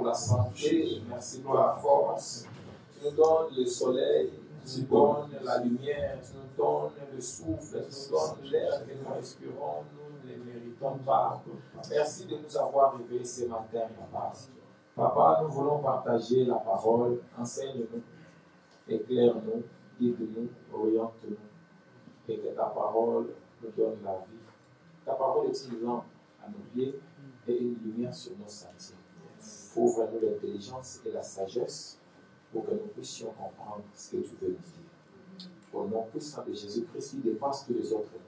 pour la santé, merci pour la force. Tu nous donnes le soleil, tu nous donnes la lumière, tu nous donnes le souffle, tu nous donnes l'air que nous respirons, nous ne le méritons pas. Merci de nous avoir réveillés ce matin, Papa. Papa, nous voulons partager la parole, enseigne-nous, éclaire-nous, guide-nous, oriente-nous, et que ta parole nous donne la vie. Ta parole est une lampe à nos pieds et une lumière sur nos sentiers. Ouvre-nous l'intelligence et la sagesse pour que nous puissions comprendre ce que tu veux nous dire. Au nom puissant de Jésus-Christ qui dépasse tous les autres noms.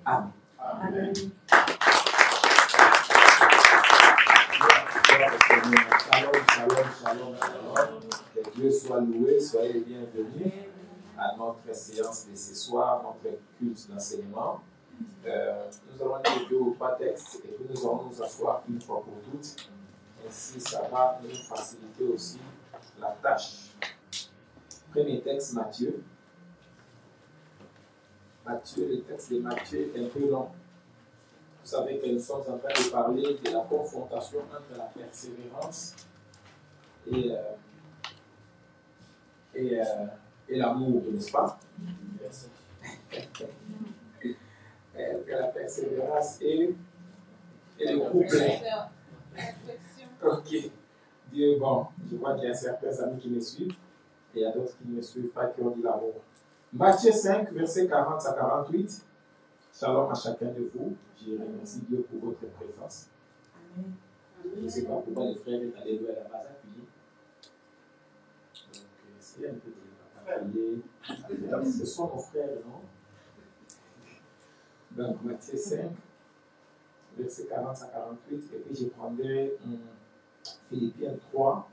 Amen. Amen. Shalom, shalom, shalom, shalom. Que Dieu soit loué, soyez les bienvenus à notre séance de ce soir, notre culte d'enseignement. Nous allons lire 2 ou 3 textes et puis nous allons nous asseoir une fois pour toutes. Ainsi, ça va nous faciliter aussi la tâche. Premier texte, Matthieu. Le texte de Matthieu est un peu long. Vous savez que nous sommes en train de parler de la confrontation entre la persévérance et l'amour, n'est-ce pas? La persévérance et le couple. Ok. Dieu, bon, je vois qu'il y a certains amis qui me suivent et il y a d'autres qui ne me suivent pas, qui ont dit l'amour. Matthieu 5, versets 40 à 48. Shalom à chacun de vous. Je remercie Dieu pour votre présence. Amen. Je ne sais pas pourquoi les frères et alléluia à la base appuyés. Donc, essayez un peu de appuyer. Ce sont nos frères, non? Donc, Matthieu 5, versets 40 à 48. Et puis, je prendrai Philippiens 3,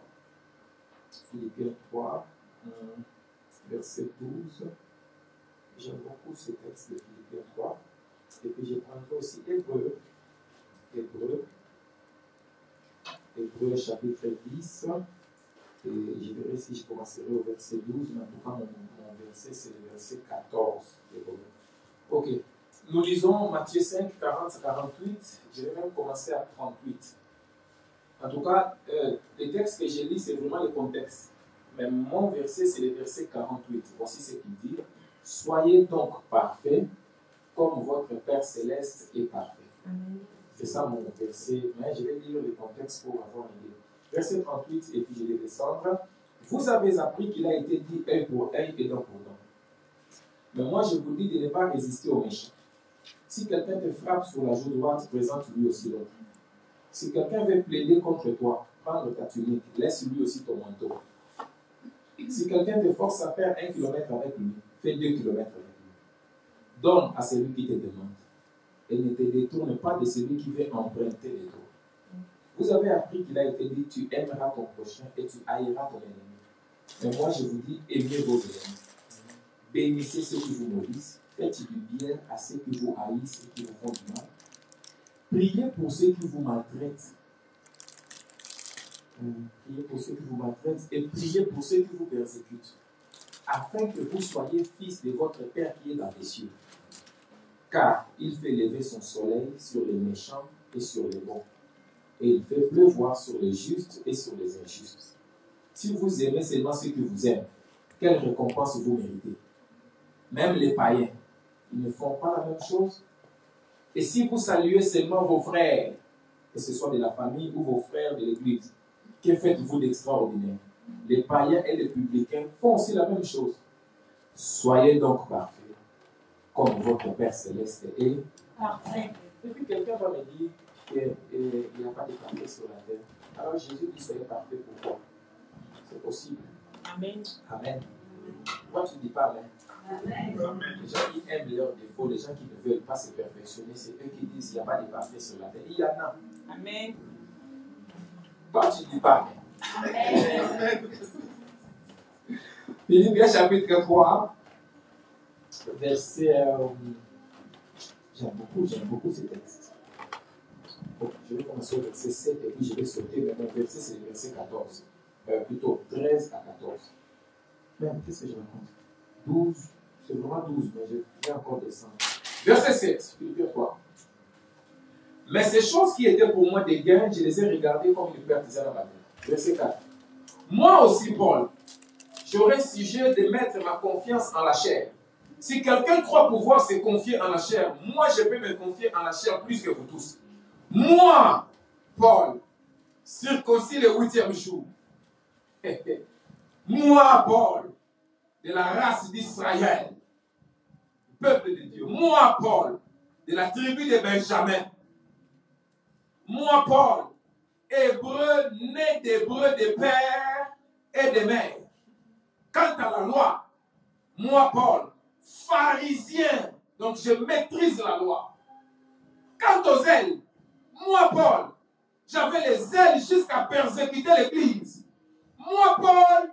verset 12. J'aime beaucoup ce texte de Philippiens 3. Et puis, je prendrai aussi Hébreu, chapitre 10. Et je verrai si je commencerai au verset 12. Mais en tout cas, mon verset, c'est le verset 14. Ok. Nous lisons Matthieu 5, 40 à 48. Je vais même commencer à 38. En tout cas, le texte que j'ai lu, c'est vraiment le contexte. Mais mon verset, c'est le verset 48. Voici ce qu'il dit. Soyez donc parfaits, comme votre Père Céleste est parfait. Amen. C'est ça mon verset. Mais je vais lire le contexte pour avoir une idée. Verset 38, et puis je vais descendre. Vous avez appris qu'il a été dit œil pour œil et dent pour dent. Mais moi, je vous dis de ne pas résister aux méchants. Si quelqu'un te frappe sur la joue droite, présente-lui aussi l'autre. Si quelqu'un veut plaider contre toi, prendre ta tunique, laisse lui aussi ton manteau. Si quelqu'un te force à faire 1 kilomètre avec lui, fais 2 kilomètres avec lui. Donne à celui qui te demande. Et ne te détourne pas de celui qui veut emprunter les tours. Vous avez appris qu'il a été dit, tu aimeras ton prochain et tu haïras ton ennemi. Mais moi je vous dis, aimez vos ennemis. Bénissez ceux qui vous maudissent. Faites du bien à ceux qui vous haïssent et qui vous font du mal. Priez pour ceux qui vous maltraitent. Priez pour ceux qui vous maltraitent et priez pour ceux qui vous persécutent, afin que vous soyez fils de votre Père qui est dans les cieux. Car il fait lever son soleil sur les méchants et sur les bons, et il fait pleuvoir sur les justes et sur les injustes. Si vous aimez seulement ceux qui vous aiment, quelle récompense vous méritez? Même les païens, ils ne font pas la même chose. Et si vous saluez seulement vos frères, que ce soit de la famille ou vos frères de l'église, que faites-vous d'extraordinaire? Les païens et les publicains font aussi la même chose. Soyez donc parfaits, comme votre Père Céleste est parfait. Et puis quelqu'un va me dire qu'il n'y a pas de parfait sur la terre. Alors Jésus dit soyez parfaits, pourquoi? C'est possible. Amen. Amen. Pourquoi tu ne dis pas Amen? Amen. Les gens qui aiment leurs défauts, les gens qui ne veulent pas se perfectionner, c'est eux qui disent qu'il n'y a pas de parfait sur la terre. Il y en a. Amen. Toi, tu ne dis pas Amen. Amen. Philippiens chapitre 3, verset... J'aime beaucoup ce texte. Bon, je vais commencer au verset 7 et puis je vais sauter, mais mon verset c'est le verset 14. Plutôt 13 à 14. Même, qu'est-ce que je raconte? 12, c'est vraiment 12, mais je vais encore descendre. Verset 7, Philippiens 3. Mais ces choses qui étaient pour moi des gains, je les ai regardées comme une perte dans ma vie. Verset 4. Moi aussi, Paul, j'aurais sujet de mettre ma confiance en la chair. Si quelqu'un croit pouvoir se confier en la chair, moi je peux me confier en la chair plus que vous tous. Moi, Paul, circoncis le 8e jour. Moi, Paul, de la race d'Israël, peuple de Dieu. Moi, Paul, de la tribu de Benjamin. Moi, Paul, hébreu, né d'hébreu de père et de mère. Quant à la loi, moi, Paul, pharisien, donc je maîtrise la loi. Quant aux ailes, moi, Paul, j'avais les ailes jusqu'à persécuter l'Église. Moi, Paul,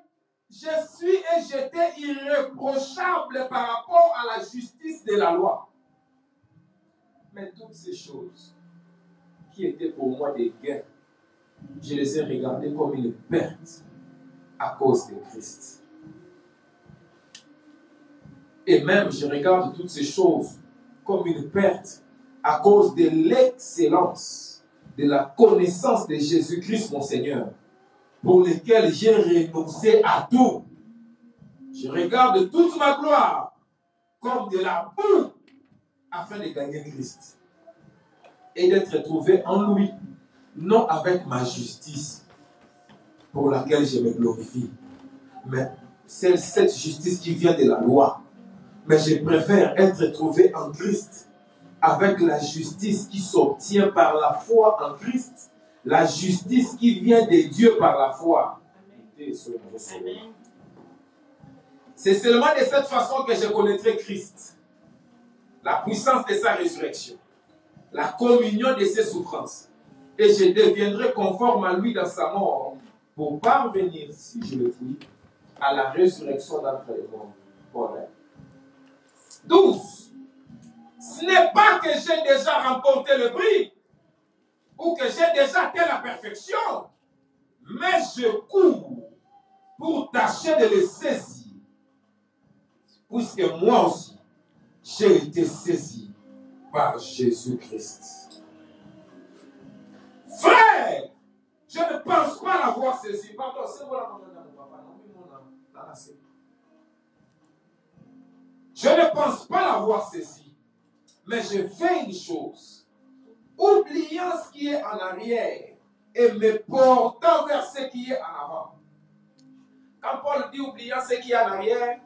je suis et j'étais irréprochable par rapport à la justice de la loi. Mais toutes ces choses qui étaient pour moi des gains, je les ai regardées comme une perte à cause de Christ. Et même, je regarde toutes ces choses comme une perte à cause de l'excellence de la connaissance de Jésus-Christ, mon Seigneur, pour lequel j'ai renoncé à tout. Je regarde toute ma gloire comme de la boue afin de gagner Christ et d'être trouvé en lui, non avec ma justice pour laquelle je me glorifie, mais c'est cette justice qui vient de la loi. Mais je préfère être trouvé en Christ avec la justice qui s'obtient par la foi en Christ, la justice qui vient de Dieu par la foi. Amen. C'est seulement de cette façon que je connaîtrai Christ, la puissance de sa résurrection, la communion de ses souffrances, et je deviendrai conforme à lui dans sa mort pour parvenir, si je le puis, à la résurrection d'entre les morts. Voilà. 12. Ce n'est pas que j'ai déjà remporté le prix ou que j'ai déjà atteint la perfection, mais je cours pour tâcher de le saisir, puisque moi aussi, j'ai été saisi par Jésus-Christ. Frère, je ne pense pas l'avoir saisi. Pardon, c'est moi la Je ne pense pas l'avoir saisi, mais je fais une chose, oubliant ce qui est en arrière et me portant vers ce qui est en avant. Quand Paul dit oubliant ce qui est en arrière,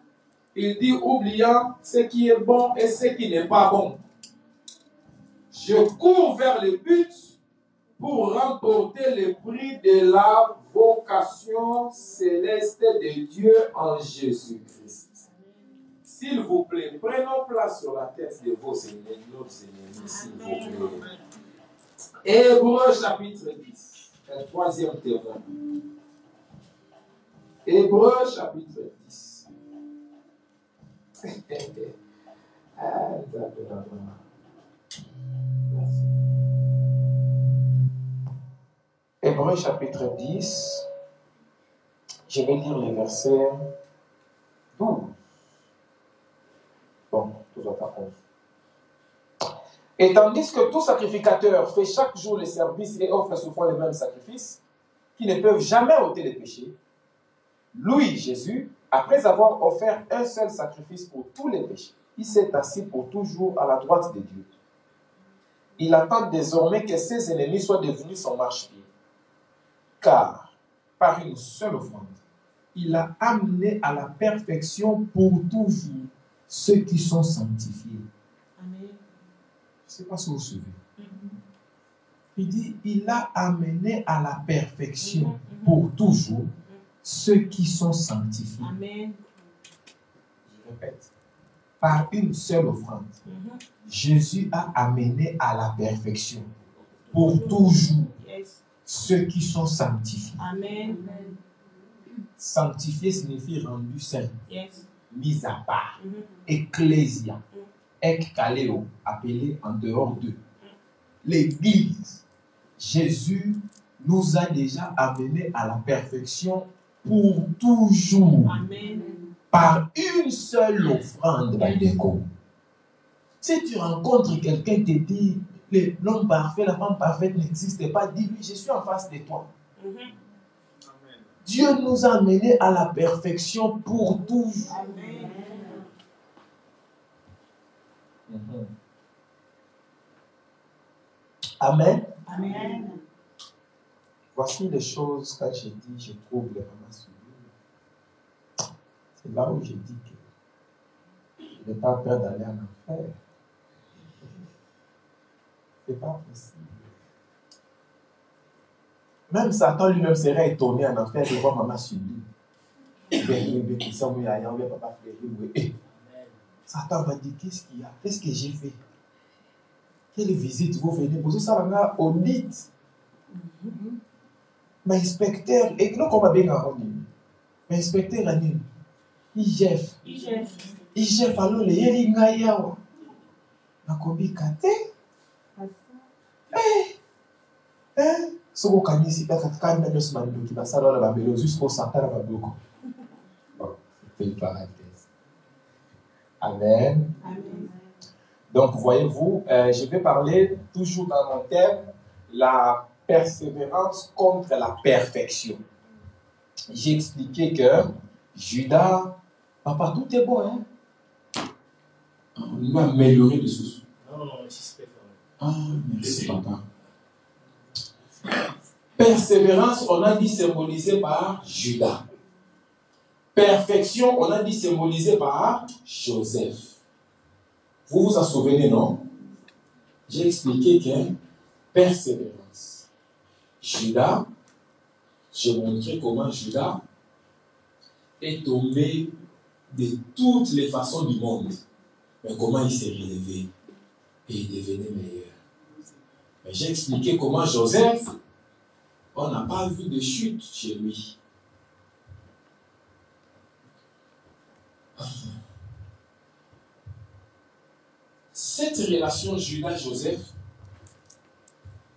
il dit oubliant ce qui est bon et ce qui n'est pas bon. Je cours vers le but pour remporter le prix de la vocation céleste de Dieu en Jésus-Christ. S'il vous plaît, prenons place sur la tête de vos ennemis, s'il vous plaît. Hébreux chapitre 10, un troisième témoin. Hébreux chapitre 10. Hébreux chapitre 10, je vais lire les versets 12. Bon, tout va 11. Et tandis que tout sacrificateur fait chaque jour le service et offre souvent les mêmes sacrifices, qui ne peuvent jamais ôter les péchés, lui, Jésus, après avoir offert un seul sacrifice pour tous les péchés, il s'est assis pour toujours à la droite de Dieu. Il attend désormais que ses ennemis soient devenus son marchepied. Car, par une seule offrande, il a amené à la perfection pour toujours ceux qui sont sanctifiés. Amen. Je ne sais pas si vous suivez. Il dit, il a amené à la perfection pour toujours ceux qui sont sanctifiés. Amen. Je répète, par une seule offrande, Jésus a amené à la perfection pour toujours ceux qui sont sanctifiés. Amen. Sanctifié signifie rendu saint, mis à part, ecclésia, ekkaleo, appelé en dehors d'eux. L'Église, Jésus nous a déjà amenés à la perfection pour toujours. Amen. Par une seule offrande. Si tu rencontres quelqu'un qui te dit l'homme parfait, la femme parfaite n'existe pas, dis-lui, je suis en face de toi. Dieu nous a amenés à la perfection pour toujours. Amen. Amen. Amen. Voici les choses quand j'ai dit je trouve les mamans sublimes. C'est là où j'ai dit que je n'ai pas peur d'aller en enfer. C'est pas possible. Même Satan lui-même serait étonné en enfer de voir maman sublime. Satan va dire qu'est-ce qu'il y a? Qu'est-ce que j'ai fait? Quelle visite vous venez? Pour ça, on a audit. Mais inspecteur, et non, comme bien en mais inspecteur, il chef. Il chef, alors les Yeringayawa. Nakobi Kate. Soko kanisi katika ndio simando kibasala la babelo jusqu'au Santana baboko. C'est une parenthèse. Amen. Amen. Donc, voyez-vous, je vais parler toujours dans mon thème, la persévérance contre la perfection. J'ai expliqué que Judas, papa, tout est bon, hein? On va améliorer les choses. Non, c'est Ah, merci, papa. Persévérance, on a dit symbolisé par Judas. Perfection, on a dit symbolisé par Joseph. Vous vous en souvenez, non? J'ai expliqué que persévérance. Judas, j'ai montré comment Judas est tombé de toutes les façons du monde. Mais comment il s'est relevé et il devenait meilleur. Mais j'ai expliqué comment Joseph, on n'a pas vu de chute chez lui. Cette relation Judas-Joseph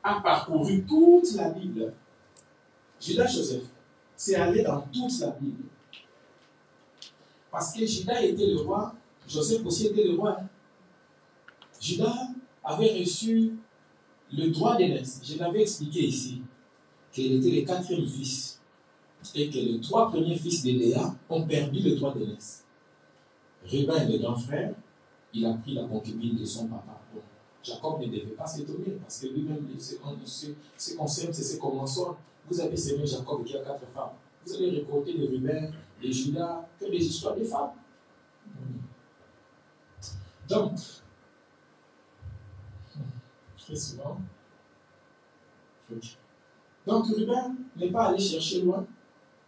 a parcouru toute la Bible. Judas-Joseph, c'est allé dans toute la Bible. Parce que Judas était le roi, Joseph aussi était le roi. Judas avait reçu le droit d'aînesse. Je l'avais expliqué ici, qu'il était le 4e fils. Et que les 3 premiers fils de Léa ont perdu le droit d'aînesse. Ruben, le grand frère, il a pris la concubine de son papa. Bon, Jacob ne devait pas s'étonner, parce que lui-même, ce qu'on sème, c'est ce qu'on mentionne. Vous avez semé Jacob qui a 4 femmes. Vous allez récolter de Ruben, de Judas, que des histoires de femmes. Donc, très souvent, donc Ruben n'est pas allé chercher loin.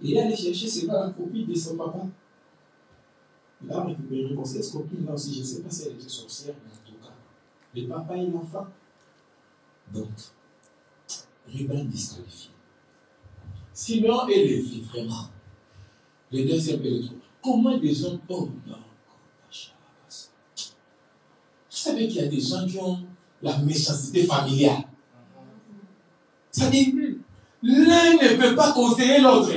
Il est allé chercher la copine de son papa. Il a récupéré pour cette copine-là aussi. Je ne sais pas si elle était sorcière, mais en tout cas, le papa et l'enfant. Donc, Ruben disqualifié. Simeon et Lévi, vraiment. Le deuxième et le troisième. Comment des gens. Oh non. Vous savez qu'il y a des gens qui ont la méchanceté familiale. Ça dit, l'un ne peut pas conseiller l'autre.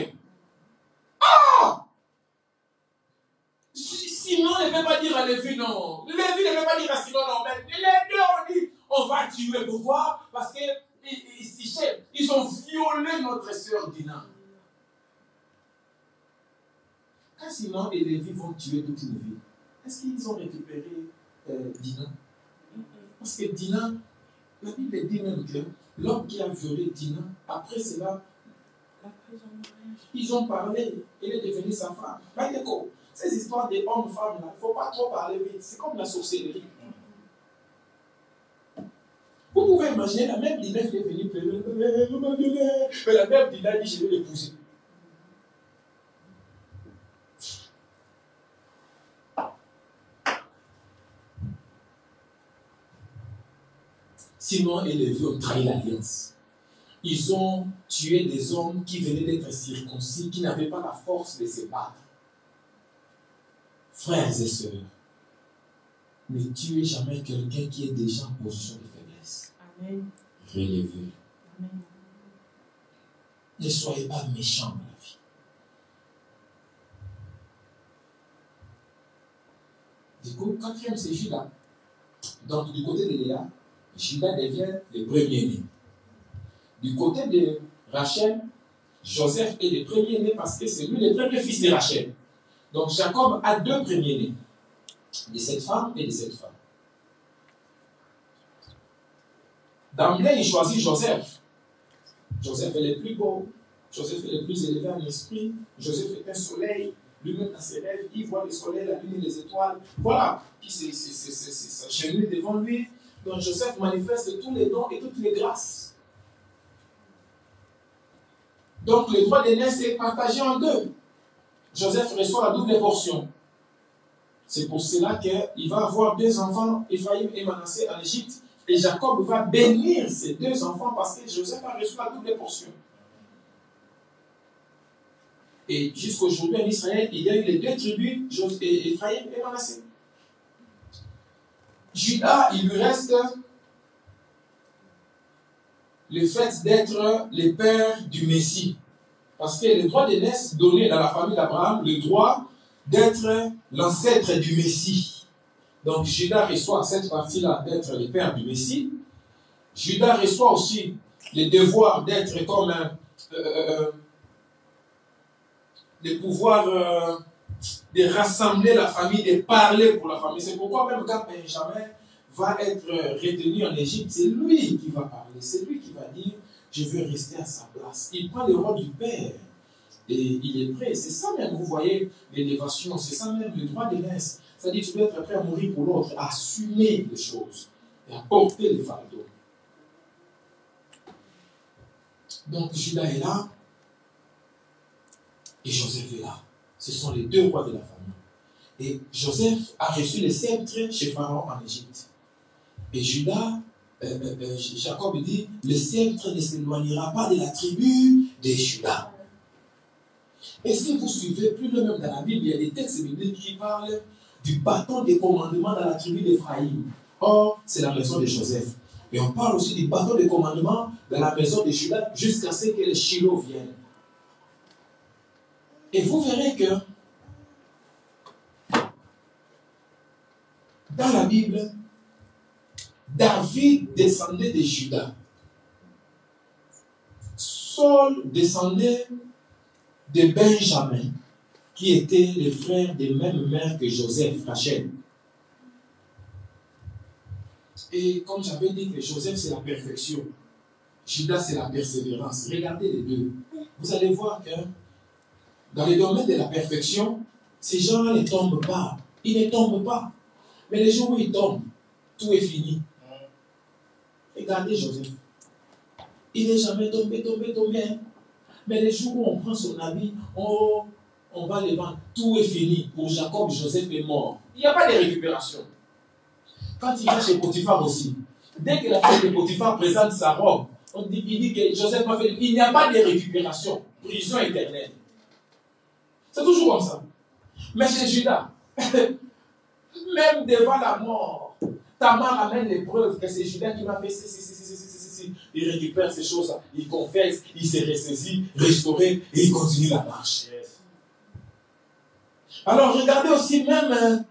Simon ne peut pas dire à Lévi non. Lévi ne peut pas dire à Simon non. Mais les deux ont dit on va tuer. Pourquoi? Parce qu'ils ont violé notre sœur Dina. Quand Simon et Lévi vont tuer toute une ville, est-ce qu'ils ont récupéré Dina? Parce que Dina, la Bible dit même que l'homme qui a violé Dina, après cela, ils ont parlé, elle est devenue sa femme. D'accord. Ces histoires des hommes-femmes, il ne faut pas trop parler vite. C'est comme la sorcellerie. Vous pouvez imaginer la même Dina qui est venue pleurer. Mais la même Dina dit je vais l'épouser. Simon et Lévi ont trahi l'alliance. Ils ont tué des hommes qui venaient d'être circoncis, qui n'avaient pas la force de se battre. Frères et sœurs, ne tuez jamais quelqu'un qui est déjà en position de faiblesse. Amen. Relevez. Amen. Ne soyez pas méchants dans la vie. Du coup, 4e, c'est Judas. Donc, du côté de Léa, Judas devient le premier-né. Du côté de Rachel, Joseph est le premier-né parce que c'est lui le premier fils de Rachel. Donc Jacob a 2 premiers-nés, de cette femme et de cette femme. D'emblée, il choisit Joseph. Joseph est le plus beau, Joseph est le plus élevé en esprit, Joseph est un soleil, lui-même dans ses rêves, il voit le soleil, la lune et les étoiles. Voilà, qui s'agenouille devant lui. Donc Joseph manifeste tous les dons et toutes les grâces. Donc le droit d'aînesse est partagé en 2. Joseph reçoit la double portion. C'est pour cela qu'il va avoir 2 enfants, Ephraïm et Manassé, en Égypte. Et Jacob va bénir ces 2 enfants parce que Joseph a reçu la double portion. Et jusqu'aujourd'hui en Israël, il y a eu les 2 tribus, Ephraïm et Manassé. Judas, il lui reste le fait d'être le père du Messie. Parce que le droit d'aînesse donné dans la famille d'Abraham, le droit d'être l'ancêtre du Messie. Donc Judas reçoit cette partie-là d'être le père du Messie. Judas reçoit aussi le devoir d'être comme le pouvoir de rassembler la famille, de parler pour la famille. C'est pourquoi même quand Benjamin va être retenu en Égypte, c'est lui qui va parler, c'est lui qui va dire « je veux rester à sa place ». Il prend le rôle du père et il est prêt. C'est ça même, vous voyez, l'élévation, c'est ça même le droit d'aînesse. C'est-à-dire que tu dois être prêt à mourir pour l'autre, à assumer les choses et à porter les fardeaux. Donc Judas est là et Joseph est là. Ce sont les 2 rois de la famille. Et Joseph a reçu le sceptre chez Pharaon en Égypte. Et Judas, Jacob dit, le sceptre ne s'éloignera pas de la tribu de Judas. Et si vous suivez plus loin même dans la Bible, il y a des textes bibliques qui parlent du bâton des commandements dans la tribu d'Ephraïm. Or, c'est la maison de Joseph. Et on parle aussi du bâton des commandements dans la maison de Judas jusqu'à ce que les Shiloh viennent. Et vous verrez que dans la Bible, David descendait de Judas. Saul descendait de Benjamin, qui était le frère des mêmes mères que Joseph, Rachel. Et comme j'avais dit que Joseph c'est la perfection, Judas c'est la persévérance. Regardez les 2. Vous allez voir que dans le domaine de la perfection, ces gens-là ne tombent pas. Ils ne tombent pas. Mais les jours où ils tombent, tout est fini. Regardez Joseph. Il n'est jamais tombé. Hein. Mais les jours où on prend son habit, on va les vendre. Tout est fini. Pour Jacob, Joseph est mort. Il n'y a pas de récupération. Quand il va chez Potiphar aussi, dès que la femme de Potiphar présente sa robe, il dit que Joseph m'a fait. Il n'y a pas de récupération. Prison éternelle. C'est toujours comme ça. Mais chez Judas, même devant la mort, Tamar amène les preuves que c'est Judas qui m'a fait si. Il récupère ces choses, il confesse, il se ressaisit, restauré et il continue la marche. Alors regardez aussi même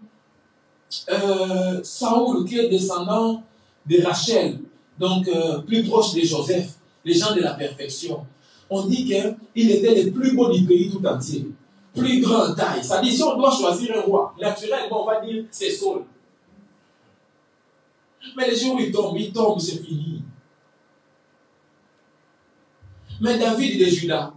Saoul qui est descendant de Rachel, donc plus proche de Joseph, les gens de la perfection. On dit qu'il était le plus beau du pays tout entier. Plus grand taille. Ça dit, si on doit choisir un roi, naturellement, on va dire, c'est Saul. Mais les jours où il tombe, c'est fini. Mais David et Judas,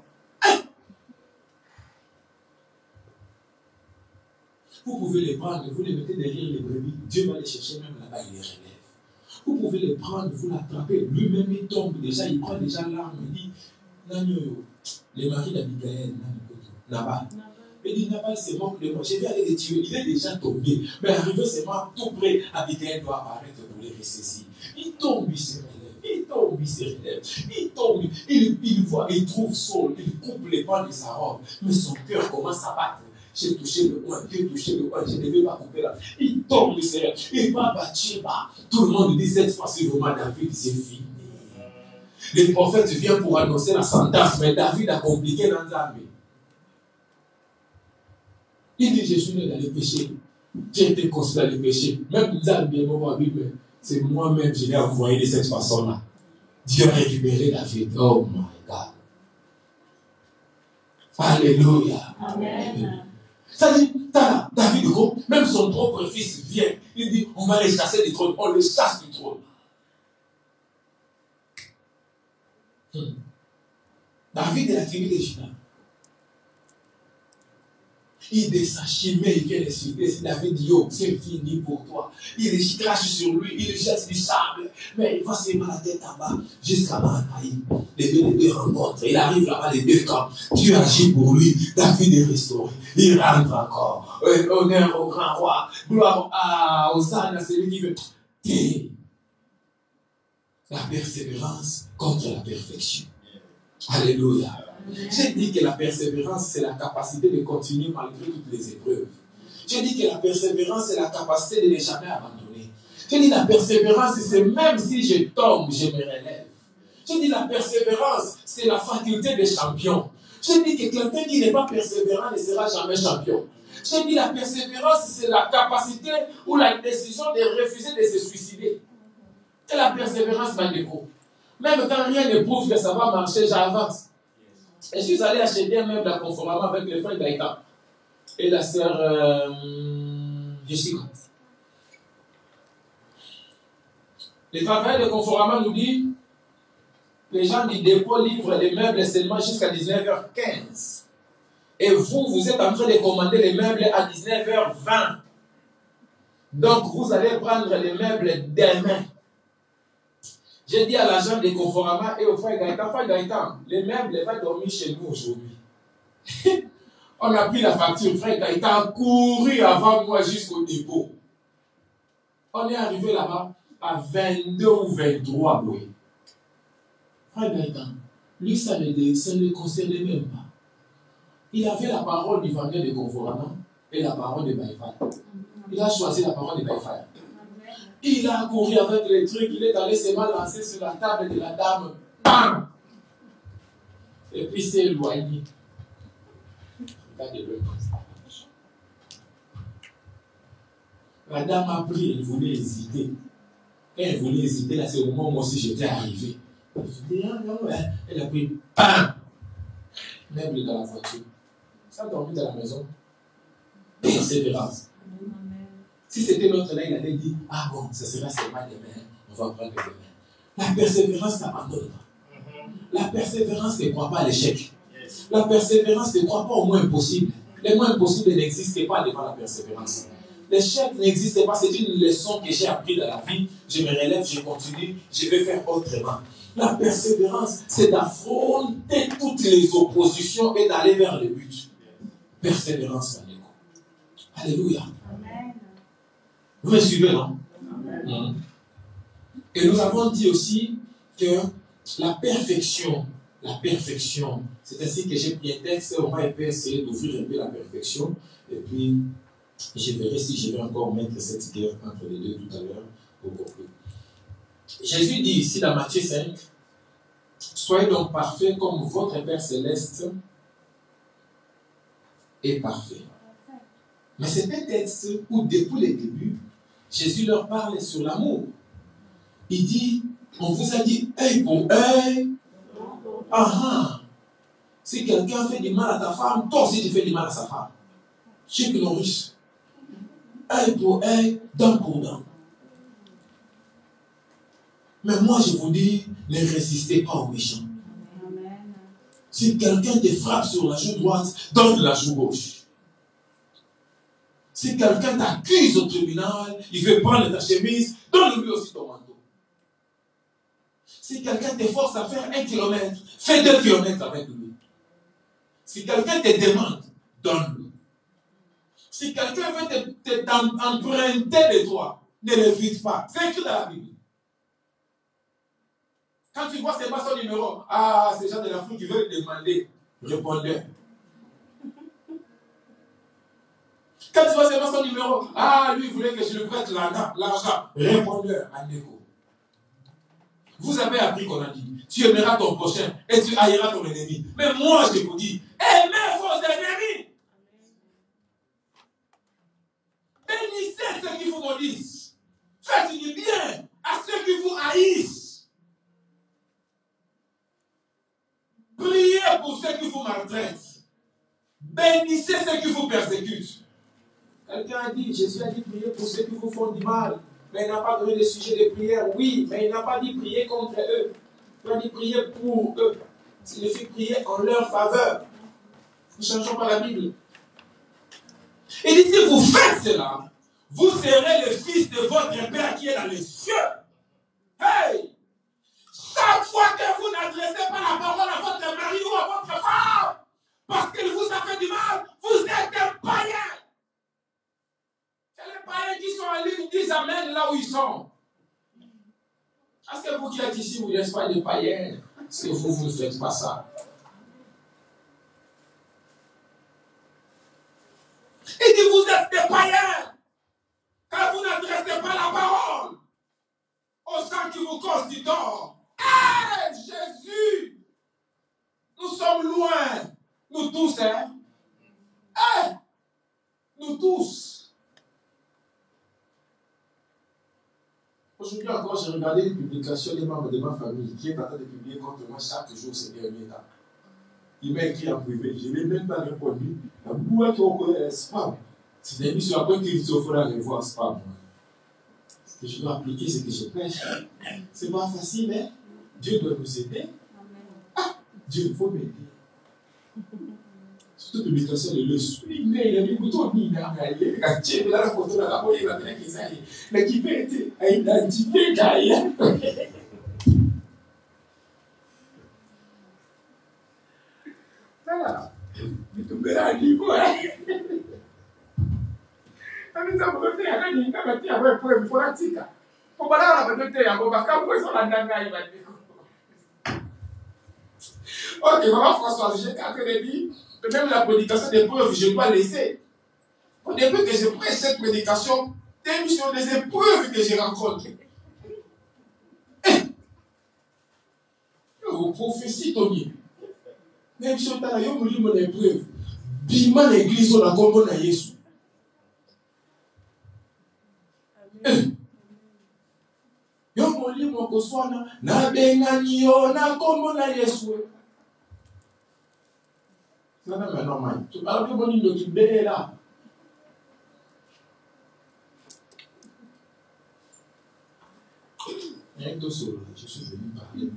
vous pouvez les prendre, vous les mettez derrière les brebis, Dieu va les chercher, même là-bas, il les relève. Vous pouvez les prendre, vous l'attrapez, lui-même il tombe déjà, il prend déjà l'arme, il dit, Nanyo, les maris d'Abigaël, Nabal. Il dit, Nabal se moque de moi, je vais aller les tuer, il est déjà tombé. Mais arrivé seulement tout près, Abigaël doit apparaître pour les ressaisir. Il tombe, il se relève, il tombe, il se relève, il tombe, il voit, il trouve Saul, il coupe les pans de sa robe, mais son cœur commence à battre. J'ai touché le coin, je ne devais pas couper là. Il tombe, il se relève, il va battre, tout le monde dit cette fois-ci, vraiment, David, c'est fini. Le prophète vient pour annoncer la sentence, mais David a compliqué dans l'armée. Il dit, je suis né dans le péché. J'ai été conçu dans le péché. Même Nzambi, c'est moi-même, je l'ai envoyé de cette façon-là. Dieu a récupéré David. Oh my God. Alléluia. Amen. Ça dit, David, même son propre fils vient. Il dit, on va les chasser du trône. On les chasse du trône. David est la tribu de Juda. Il descend chez lui, il vient l'insulter. Si David dit, yo, c'est fini pour toi. Il crache sur lui, il jette du sable. Mais il va se mettre la tête en bas, jusqu'à Mahanaïm. Les deux rencontrent. Il arrive là-bas, les deux camps. Dieu agit pour lui. David est restauré. Il rentre encore. Honneur au grand roi. Gloire à Hosanna, c'est lui qui veut. Et la persévérance contre la perfection. Alléluia. J'ai dit que la persévérance, c'est la capacité de continuer malgré toutes les épreuves. J'ai dit que la persévérance, c'est la capacité de ne jamais abandonner. J'ai dit la persévérance, c'est même si je tombe, je me relève. J'ai dit la persévérance, c'est la faculté des champions. J'ai dit que quelqu'un qui n'est pas persévérant ne sera jamais champion. J'ai dit la persévérance, c'est la capacité ou la décision de refuser de se suicider. C'est la persévérance, Mandeko. Même quand rien ne prouve que ça va marcher, j'avance. Et je suis allé acheter un meuble à Conforama avec le frère Gaïta et la sœur Jessica. Les travailleurs de Conforama nous disent les gens du dépôt livrent les meubles seulement jusqu'à 19h15. Et vous êtes en train de commander les meubles à 19h20. Donc, vous allez prendre les meubles demain. J'ai dit à l'agent de Conforama et au frère Gaëtan, les meubles vont dormir chez nous aujourd'hui. On a pris la facture, frère Gaëtan a couru avant moi jusqu'au dépôt. On est arrivé là-bas à 22 ou 23, oui. Frère Gaëtan, lui, ça ne le concernait même pas. Il avait la parole du vendeur de Conforama et la parole de Baïfal. Il a choisi la parole de Baïfal. Il a couru avec les trucs, il est allé se lancer sur la table de la dame. Bam! Et puis s'est éloigné. Regardez-le comme ça. La dame a pris, elle voulait hésiter. Quand elle voulait hésiter, là, c'est au moment où moi aussi j'étais arrivé. Elle a pris, bam! Meuble dans la voiture. Ça a dormi dans la maison. Persévérance. Si c'était l'autre là, il allait dire, ah bon, ça sera seulement demain, on va prendre demain. La persévérance n'abandonne pas. La persévérance ne croit pas à l'échec. La persévérance ne croit pas au moins impossible. Le moins impossible n'existe pas devant la persévérance. L'échec n'existe pas, c'est une leçon que j'ai appris dans la vie. Je me relève, je continue, je vais faire autrement. La persévérance, c'est d'affronter toutes les oppositions et d'aller vers le but. Persévérance, alléluia. Vous me suivez, non? Et nous avons dit aussi que la perfection, c'est ainsi que j'ai pris un texte, on va essayer d'ouvrir un peu la perfection, et puis je verrai si je vais encore mettre cette guerre entre les deux tout à l'heure pour conclure. Jésus dit ici dans Matthieu 5, soyez donc parfaits comme votre Père Céleste est parfait. Mais c'est un texte où depuis le début, Jésus leur parle sur l'amour. Il dit, on vous a dit œil pour œil. Si quelqu'un fait du mal à ta femme, toi aussi tu fais du mal à sa femme. Chez que nos riches. Œil pour œil, dent pour dent. Mais moi je vous dis, ne résistez pas aux méchants. Si quelqu'un te frappe sur la joue droite, donne la joue gauche. Si quelqu'un t'accuse au tribunal, il veut prendre ta chemise, donne-lui aussi ton manteau. Si quelqu'un te force à faire 1 kilomètre, fais 2 kilomètres avec lui. Si quelqu'un te demande, donne-lui. Si quelqu'un veut t'emprunter de toi, ne l'évite pas. C'est écrit dans la Bible. Quand tu vois c'est pas son numéro, c'est gens de la foule qui veulent demander, répondeur. Quand tu vois c'est pas son numéro, lui il voulait que je lui prête l'argent, répondeur, Andeko. Vous avez appris qu'on a dit, tu aimeras ton prochain et tu haïras ton ennemi. Mais moi je vous dis, aimez vos ennemis. Bénissez ceux qui vous maudissent. Faites du bien à ceux qui vous haïssent. Priez pour ceux qui vous maltraitent. bénissez ceux qui vous persécutent. Quelqu'un a dit, Jésus a dit prier pour ceux qui vous font du mal. Mais il n'a pas donné de sujet de prière. Oui, mais il n'a pas dit prier contre eux. Il a dit prier pour eux. Ça signifie prier en leur faveur. Nous ne changeons pas la Bible. Il dit, si vous faites cela, vous serez le fils de votre Père qui est dans les cieux. Hey! Chaque fois que vous n'adressez pas la parole à votre mari ou à votre femme, parce qu'il vous a fait du mal, vous êtes un païen. C'est les païens qui sont en ligne, disent amen là où ils sont. Est-ce que vous qui êtes ici, vous n'êtes pas des païens? Est-ce que vous ne faites pas ça? Il dit, vous êtes des païens, car vous n'adressez pas la parole aux gens qui vous causent du tort. Hey, Jésus! Nous sommes loin, nous tous, hein? Hey, nous tous. Aujourd'hui encore, j'ai regardé une publication des membres de ma famille qui est en train de publier contre moi chaque jour ces derniers temps. Il m'a écrit en privé, je n'ai même pas répondu. La boîte qu'on connaît, spam. C'est une émission après qu'il se fera revoir spam. Ce que je dois appliquer, c'est que je prêche. C'est pas facile, hein? Dieu doit nous aider. Ah, Dieu, il faut m'aider. Surtout publication de le souligner, il a mis bouton ni n'a rien. Quand tu es là, la photo de la police, il va dire qu'il s'agit. Mais qui peut être identifié, Gaïa. Voilà. Mais tu me l'as dit, quoi. Mais ça me donne un peu de temps à preuve informatique. Pour pas la donner à mon bac, après ça, la nana, il va dire. Ok, maman Françoise, j'étais en train de dire que même la prédication des preuves, je dois laisser. Au début que je prêche cette prédication, c'est sur des épreuves que j'ai rencontrées. Vos prophéties, Tony. Même si on a eu mon épreuve, bima l'église, on a compris à Jésus. Yo moli moko swana na bengani yo na kombo na Yesu. C'est pas normal. Tu parles de mon nom tu belle là. Je suis venu parler.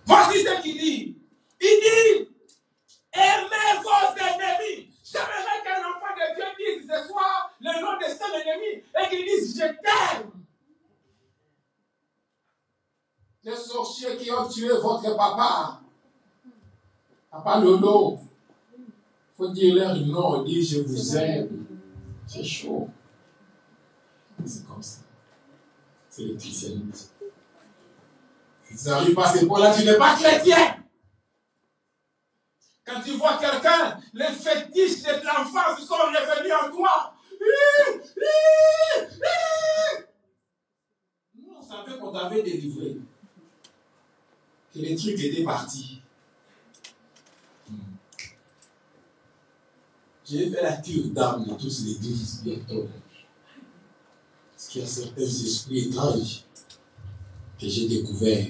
Voici ce qu'il dit. Il dit, aimez vos ennemis. J'aimerais qu'un enfant de Dieu dise ce soir le nom de son ennemi et qu'il dise, je t'aime. Les sorciers qui ont tué votre papa. Papa Lolo. Il faut dire leur nom, dire je vous aime. C'est chaud. C'est comme ça. C'est le christianisme. Si tu n'arrives pas à ces points-là, tu n'es pas chrétien. Quand tu vois quelqu'un, les fétiches de l'enfance sont revenus en toi. Nous, on savait qu'on t'avait délivré. Que les trucs étaient partis. J'ai fait la cure d'âme de tous les églises bientôt. Parce qu'il y a certains esprits étranges que j'ai découverts.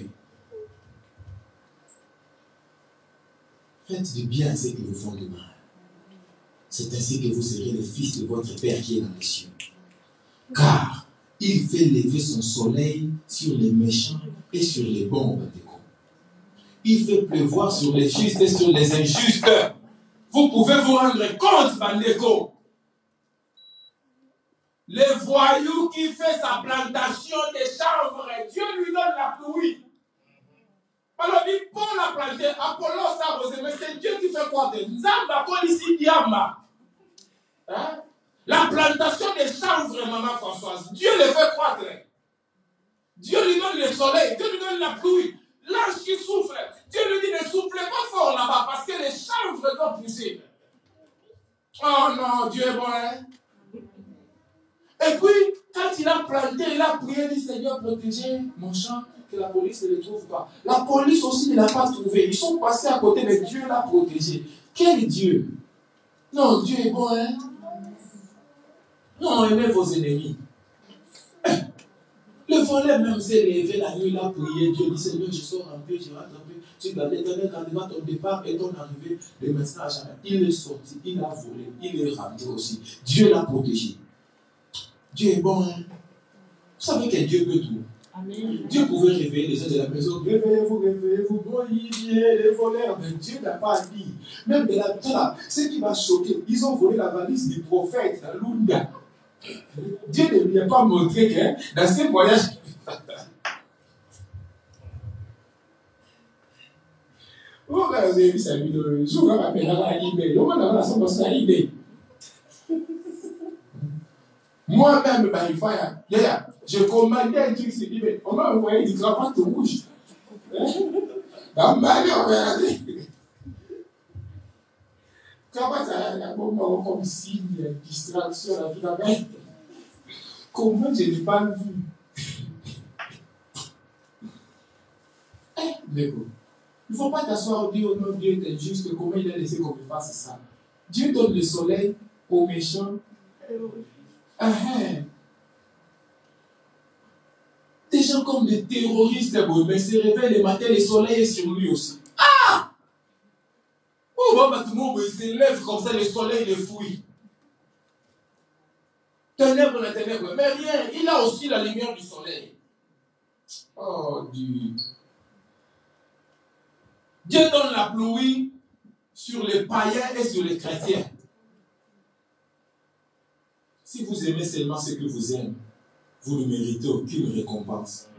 Faites du bien à ceux qui vous font du mal. C'est ainsi que vous serez les fils de votre Père qui est dans les cieux. Car il fait lever son soleil sur les méchants et sur les bons Bandeko. Il fait pleuvoir sur les justes et sur les injustes. Vous pouvez vous rendre compte, Bandeko. Le voyou qui fait sa plantation de chanvre, Dieu lui donne la pluie. Alors, dit Paul a planté, Apollos a arrosé, mais c'est Dieu qui fait quoi de Nzamba, Polisi, Diamba. Hein? La plantation des chanvres, maman Françoise, Dieu le fait croître. Dieu lui donne le soleil, Dieu lui donne la pluie. L'ange qui souffle, Dieu lui dit ne soufflez pas fort là-bas parce que les chanvres doivent pousser. Oh non, Dieu est bon, hein? Et puis, quand il a planté, il a prié, dit Seigneur, protégez mon champ, que la police ne le trouve pas. La police aussi ne l'a pas trouvé. Ils sont passés à côté, mais Dieu l'a protégé. Quel Dieu? Non, Dieu est bon, hein? Non, aimez vos ennemis. Le Le voleur même s'est levé la nuit, il a prié. Dieu dit, Seigneur, je sors un peu, je vais attraper. Tu dois l'Éternel quand ton départ et ton arrivée, le maintenant à jamais. Il est sorti, il a volé, il est rentré aussi. Dieu l'a protégé. Dieu est bon, hein? Vous savez que Dieu peut tout. Amen. Dieu pouvait réveiller les gens de la maison. Réveillez-vous, réveillez-vous. Bon, il vient, les voleurs. Mais Dieu n'a pas dit. Même de la temps, ce qui m'a choqué, ils ont volé la valise du prophète à Lunda. Dieu ne lui a pas montré que dans ce voyage. Vous avez vu sa vidéo. Je vous rappelle la idée. On va avoir la idée. Moi-même, je commandais un truc, c'est dit, mais on m'a envoyé des cravates rouges. Dans ma vie, on va regarder. Cravate, comme signe de distraction, la vie là-bas. Comment je n'ai pas vu? Mais bon, il ne faut pas t'asseoir et dire, oh non, Dieu est injuste, comment il a laissé qu'on me fasse ça? Dieu donne le soleil aux méchants. Des gens comme des terroristes, mais se réveillent le matin, le soleil est sur lui aussi. Ah! Oh, tout le monde se lève comme ça, le soleil le fouille. Ténèbres, la ténèbre, mais rien, il a aussi la lumière du soleil. Oh Dieu. Dieu donne la pluie sur les païens et sur les chrétiens. Si vous aimez seulement ce que vous aimez, vous ne méritez aucune récompense.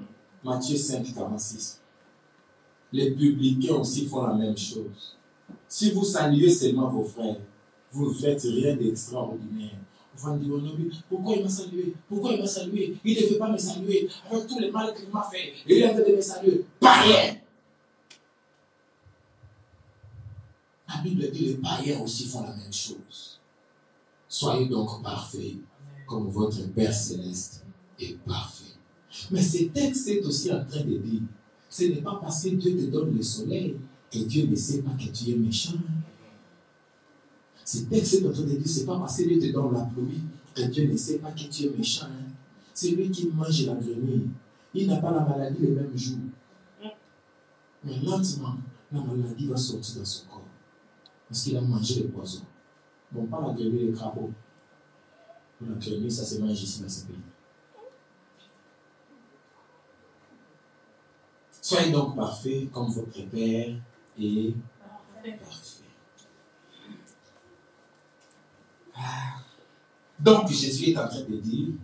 Matthieu 5, 46. Les publicains aussi font la même chose. Si vous saluez seulement vos frères, vous ne faites rien d'extraordinaire. Vous allez dire, pourquoi il m'a salué? Pourquoi il m'a salué? Il ne devait pas me saluer. Avec tout le mal qu'il m'a fait, il a fait de me saluer. Païens! La Bible dit, les païens aussi font la même chose. Soyez donc parfaits, comme votre Père Céleste est parfait. Mais ce texte est aussi en train de dire, ce n'est pas parce que Dieu te donne le soleil que Dieu ne sait pas que tu es méchant. Ce texte est en train de dire, ce n'est pas parce que Dieu te donne la pluie que Dieu ne sait pas que tu es méchant. C'est lui qui mange la grenouille. Il n'a pas la maladie le même jour. Mais lentement, la maladie va sortir dans son corps. Parce qu'il a mangé le poison. Bon, pas la grenouille, les crapauds. La grenouille, ça se mange ici dans ce pays. Soyez donc parfaits comme votre Père est parfait. Donc Jésus est en train de dire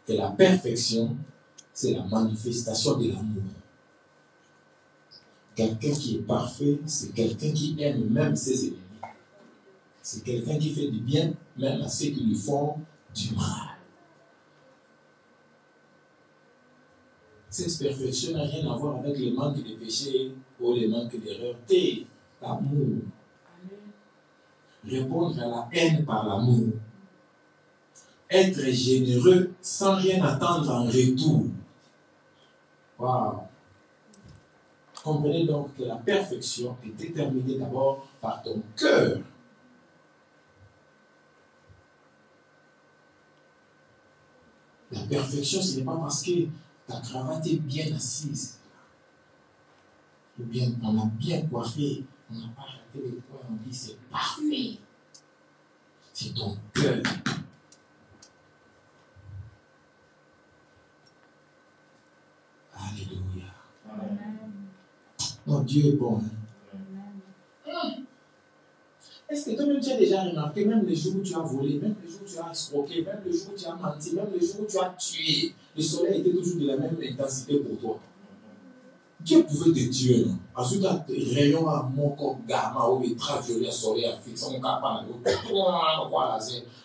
que la perfection, c'est la manifestation de l'amour. Quelqu'un qui est parfait, c'est quelqu'un qui aime même ses ennemis. C'est quelqu'un qui fait du bien même à ceux qui lui font du mal. Cette perfection n'a rien à voir avec le manque de péché ou le manque d'erreur. C'est l'amour. Répondre à la haine par l'amour. Être généreux sans rien attendre en retour. Waouh! Comprenez donc que la perfection est déterminée d'abord par ton cœur. La perfection, ce n'est pas parce que ta cravate est bien assise. Ou bien on a bien coiffé, on n'a pas raté les points, on dit c'est parfait. C'est ton cœur. Alléluia. Amen. Non, Dieu est bon. Est-ce que toi-même tu as déjà remarqué, même les jours où tu as volé, même les jours où tu as escroqué, même les jours où tu as menti, même les jours où tu as tué, le soleil était toujours de la même intensité pour toi. Dieu pouvait te tuer, non? Ensuite, tu as rayon à mon corps, gamma, ou les ultraviolet, soleil à fixer, on capable,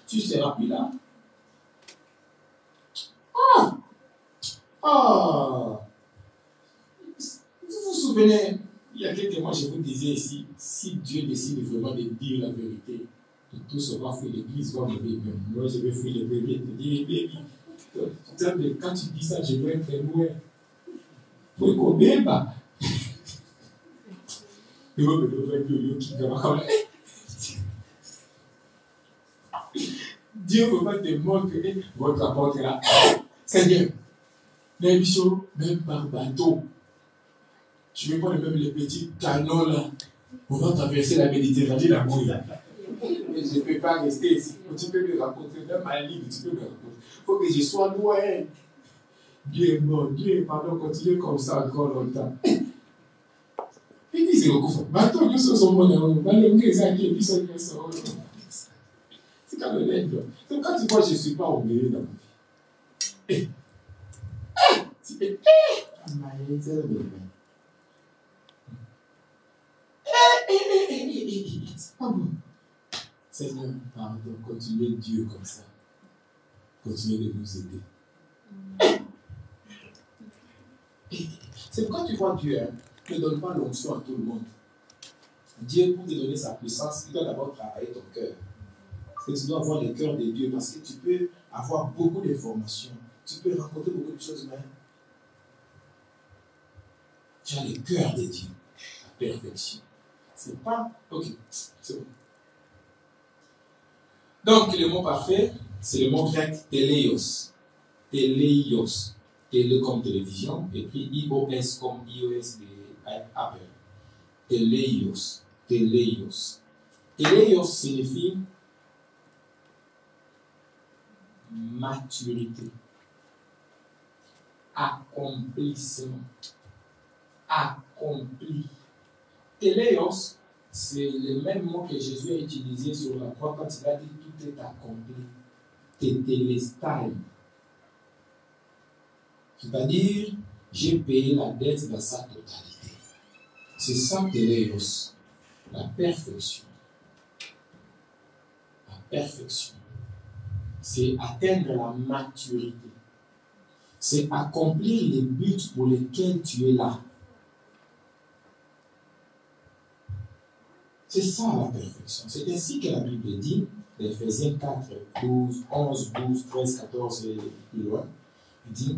tu seras plus là. Vous vous souvenez, il y a quelques mois, je vous disais ici, si Dieu décide vraiment de dire la vérité, tout sera fait, l'église va mourir. Moi, je vais fuir les bébés, te dire, quand tu dis ça, je vais être loin. Il faut qu'on débat. Dieu ne peut pas te montrer votre apôtre là. Seigneur, Même par bateau. Je vais prendre même les petits canaux là. On va traverser la Méditerranée, la brouille. Mais je ne peux pas rester ici. Tu peux me raconter, même ma ligne, tu peux me raconter. Il faut que je sois loin. Dieu est mort, Dieu est pardon, continuez comme ça encore longtemps. Il dit c'est le coup. Bateau, nous sommes bons. C'est quand même l'aide. Donc quand tu vois, je ne suis pas oublié dans ma vie. Tu fais, c'est pas bon. Seigneur, pardon, continuez Dieu comme ça. Continuez de nous aider. C'est quand tu vois Dieu, ne donne pas l'onction à tout le monde. Dieu, pour te donner sa puissance, il doit d'abord travailler ton cœur. Parce que tu dois avoir le cœur de Dieu, parce que tu peux avoir beaucoup d'informations. Tu peux raconter beaucoup de choses, mais tu as le cœur de Dieu, la perfection. C'est pas... Ok, c'est bon. Donc, le mot parfait, c'est le mot grec teleios. Teleios. Télé comme télévision, et puis IOS comme iOS de Apple. Teleios. Teleios. Teleios signifie maturité, accomplissement, accompli. Teleios, c'est le même mot que Jésus a utilisé sur la croix quand il a dit tout est accompli. Tetelestai. C'est-à-dire, j'ai payé la dette dans sa totalité. C'est ça, teleios, la perfection. La perfection. C'est atteindre la maturité. C'est accomplir les buts pour lesquels tu es là. C'est ça la perfection. C'est ainsi que la Bible dit, Éphésiens 4, 12, 11, 12, 13, 14 et plus loin. Il dit,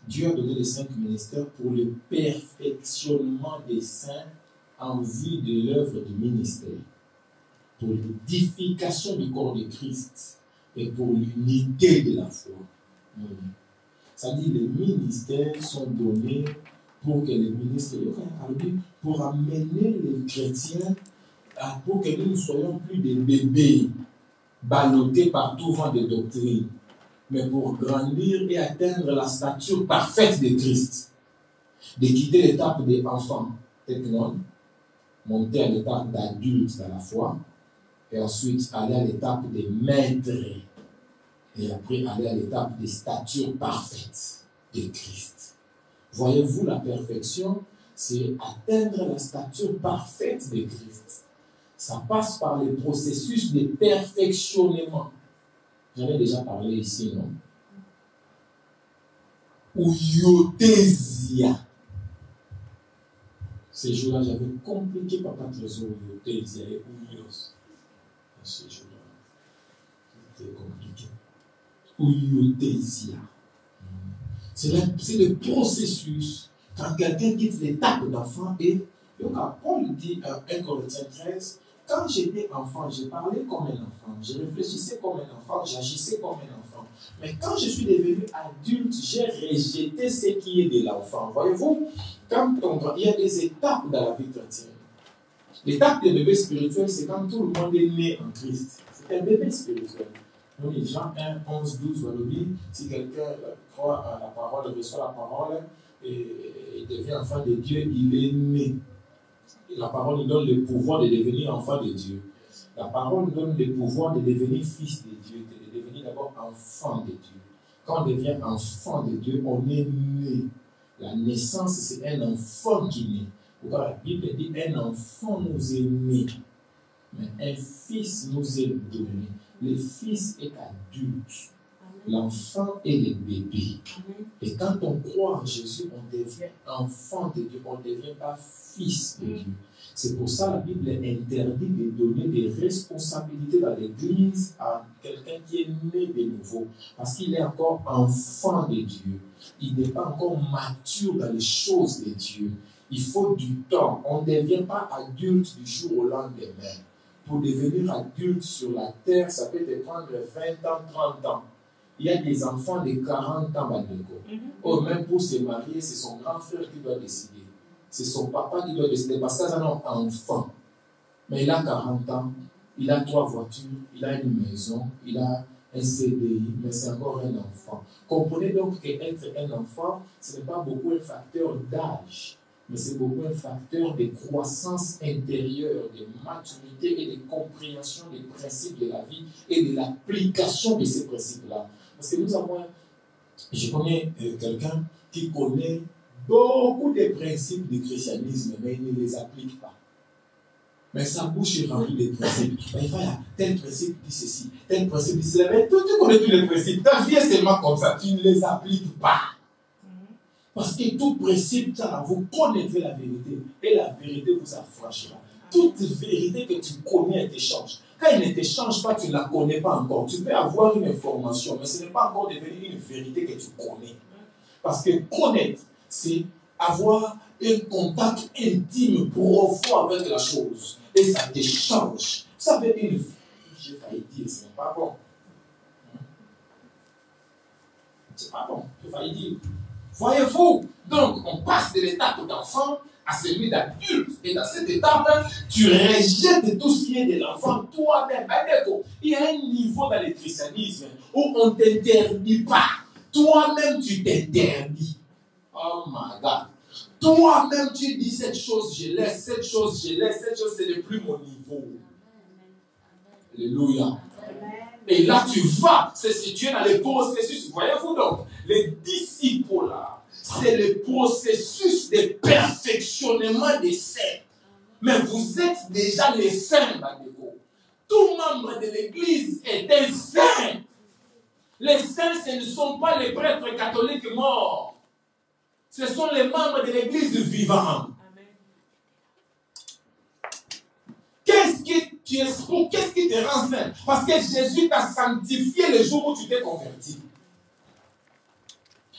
Dieu a donné les 5 ministères pour le perfectionnement des saints en vue de l'œuvre du ministère, pour l'édification du corps de Christ et pour l'unité de la foi. Ça dit, les ministères sont donnés pour que les ministres, pour amener les chrétiens, pour que nous ne soyons plus des bébés ballottés par tout vent de doctrine, mais pour grandir et atteindre la stature parfaite de Christ, de quitter l'étape des enfants, technon, monter à l'étape d'adulte dans la foi, et ensuite aller à l'étape des maîtres, et après aller à l'étape des statures parfaites de Christ. Voyez-vous, la perfection, c'est atteindre la stature parfaite de Christ. Ça passe par le processus de perfectionnement. J'en ai déjà parlé ici, non? Ouyothesia. Ces jours-là, j'avais compliqué par 4 raisons. Ouyothesia et Ouyos. Ces jours-là, c'était compliqué. Ouyothesia. C'est le processus. Quand quelqu'un quitte l'étape d'enfant et donc, Paul dit à 1 Corinthiens 13, quand j'étais enfant, je parlais comme un enfant, je réfléchissais comme un enfant, j'agissais comme un enfant. Mais quand je suis devenu adulte, j'ai rejeté ce qui est de l'enfant. Voyez-vous, il y a des étapes dans la vie chrétienne. L'étape des bébés spirituels, c'est quand tout le monde est né en Christ. C'est un bébé spirituel. Donc, Jean 1, 11, 12, va le dire, si quelqu'un croit à la parole, reçoit la parole, et devient enfant de Dieu, il est né. La parole nous donne le pouvoir de devenir enfant de Dieu. La parole nous donne le pouvoir de devenir fils de Dieu, de devenir d'abord enfant de Dieu. Quand on devient enfant de Dieu, on est né. La naissance, c'est un enfant qui naît. Pourquoi la Bible dit un enfant nous est né, mais un fils nous est donné. Le fils est adulte. L'enfant est le bébé. Et quand on croit en Jésus, on devient enfant de Dieu. On ne devient pas fils de Dieu. C'est pour ça que la Bible interdit de donner des responsabilités dans l'Église à quelqu'un qui est né de nouveau. Parce qu'il est encore enfant de Dieu. Il n'est pas encore mature dans les choses de Dieu. Il faut du temps. On ne devient pas adulte du jour au lendemain. Pour devenir adulte sur la terre, ça peut te prendre 20 ans, 30 ans. il y a des enfants de 40 ans, ou même pour se marier, c'est son grand frère qui doit décider. C'est son papa qui doit décider, parce qu'il a un enfant. Mais il a 40 ans, il a 3 voitures, il a une maison, il a un CDI, mais c'est encore un enfant. Comprenez donc qu'être un enfant, ce n'est pas beaucoup un facteur d'âge, mais c'est beaucoup un facteur de croissance intérieure, de maturité et de compréhension des principes de la vie et de l'application de ces principes-là. Parce que je connais quelqu'un qui connaît beaucoup de principes du christianisme, mais il ne les applique pas. Mais sa bouche est remplie de principes. Mais voilà, tel principe dit ceci, tel principe dit cela. Mais tu connais tous les principes. Ta vie est seulement comme ça, tu ne les appliques pas. Parce que tout principe, vous connaîtrez la vérité. Et la vérité vous affranchira. Toute vérité que tu connais, elle te change. Quand elle ne te change pas, tu ne la connais pas encore. Tu peux avoir une information, mais ce n'est pas encore devenu une vérité que tu connais. Parce que connaître, c'est avoir un contact intime, profond avec la chose. Et ça te change. Ça veut dire, j'ai failli dire, ce n'est pas bon. C'est pas bon, j'ai failli dire. Voyez-vous, donc on passe de l'étape d'enfant à celui d'adulte. Et dans cette étape, tu rejettes tout ce qui est de l'enfant toi-même. Il y a un niveau dans le christianisme où on ne t'interdit pas. Toi-même, tu t'interdis. Oh my God. Toi-même, tu dis cette chose, je laisse, cette chose, je laisse, cette chose, ce n'est plus mon niveau. Alléluia. Et là, tu vas se situer dans le processus. Voyez-vous donc, les disciples là, c'est le processus de perfectionnement des saints. Mais vous êtes déjà les saints, Badeko. Tout membre de l'Église est un saint. Les saints, ce ne sont pas les prêtres catholiques morts. Ce sont les membres de l'Église vivante. Qu'est-ce qui te rend saint? Parce que Jésus t'a sanctifié le jour où tu t'es converti.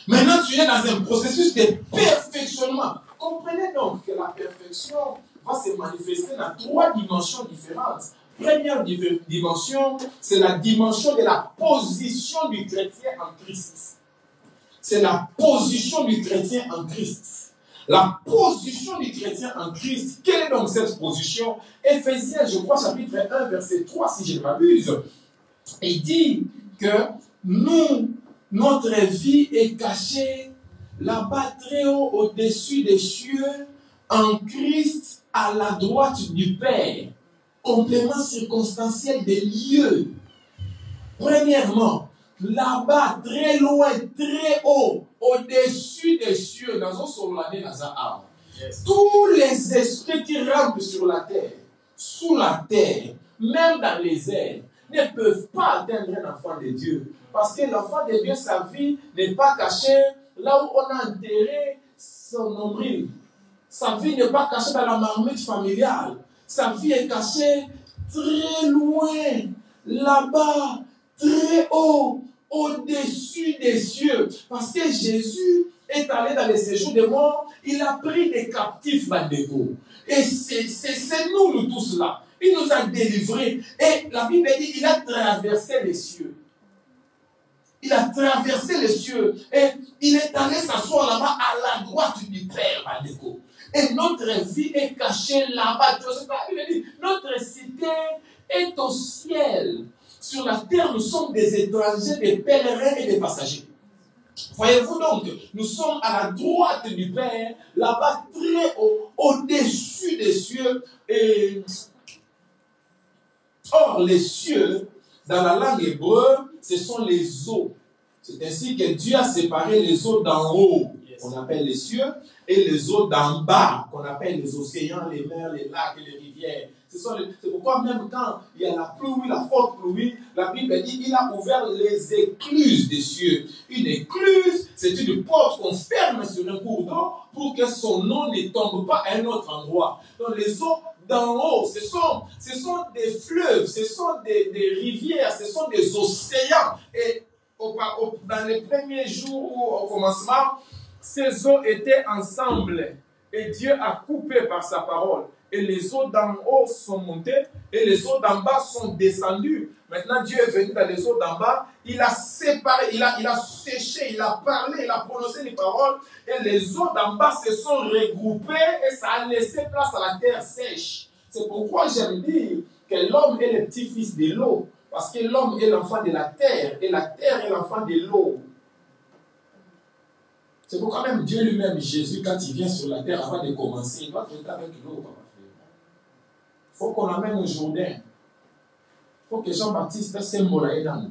Maintenant, tu es dans un processus de perfectionnement. Comprenez donc que la perfection va se manifester dans 3 dimensions différentes. Première dimension, c'est la dimension de la position du chrétien en Christ. C'est la position du chrétien en Christ. La position du chrétien en Christ. Quelle est donc cette position? Éphésiens, je crois, chapitre 1, verset 3, si je ne m'abuse. Il dit que notre vie est cachée là-bas très haut au-dessus des cieux, en Christ à la droite du Père. Complément circonstanciel des lieux. Premièrement, là-bas, très loin, très haut, au-dessus des cieux, tous les esprits qui rampent sur la terre, sous la terre, même dans les airs, ne peuvent pas atteindre un enfant de Dieu. Parce que l'enfant de Dieu, sa vie n'est pas cachée là où on a enterré son nombril. Sa vie n'est pas cachée dans la marmite familiale. Sa vie est cachée très loin, là-bas, très haut, au-dessus des cieux. Parce que Jésus est allé dans les séjours des morts, il a pris des captifs, Bandeko. Et c'est nous tous là. Il nous a délivrés. Et la Bible dit, il a traversé les cieux. Il a traversé les cieux. Et il est allé s'asseoir là-bas à la droite du Père, Bandeko. Et notre vie est cachée là-bas. Notre cité est au ciel. Sur la terre, nous sommes des étrangers, des pèlerins et des passagers. Voyez-vous donc, nous sommes à la droite du Père, là-bas très haut, au-dessus des cieux. Et... Or, les cieux, dans la langue hébreu, ce sont les eaux. C'est ainsi que Dieu a séparé les eaux d'en haut, qu'on appelle les cieux, et les eaux d'en bas, qu'on appelle les océans, les mers, les lacs et les rivières. C'est pourquoi même quand il y a la pluie, la forte pluie, la Bible dit qu'il a ouvert les écluses des cieux. Une écluse, c'est une porte qu'on ferme sur un cours d'eau pour que son eau ne tombe pas à un autre endroit. Donc les eaux d'en haut, ce sont des fleuves, ce sont des rivières, ce sont des océans. Et dans les premiers jours ou au commencement, ces eaux étaient ensemble et Dieu a coupé par sa parole. et les eaux d'en haut sont montées et les eaux d'en bas sont descendues. Maintenant, Dieu est venu dans les eaux d'en bas, il a séparé, il a séché, il a parlé, il a prononcé les paroles et les eaux d'en bas se sont regroupées et ça a laissé place à la terre sèche. C'est pourquoi j'aime dire que l'homme est le petit-fils de l'eau, parce que l'homme est l'enfant de la terre et la terre est l'enfant de l'eau. C'est pourquoi même Dieu lui-même, Jésus, quand il vient sur la terre, avant de commencer, il doit traiter avec l'eau. Il faut qu'on l'amène au Jourdain. Il faut que Jean-Baptiste fasse un moraï dans nous.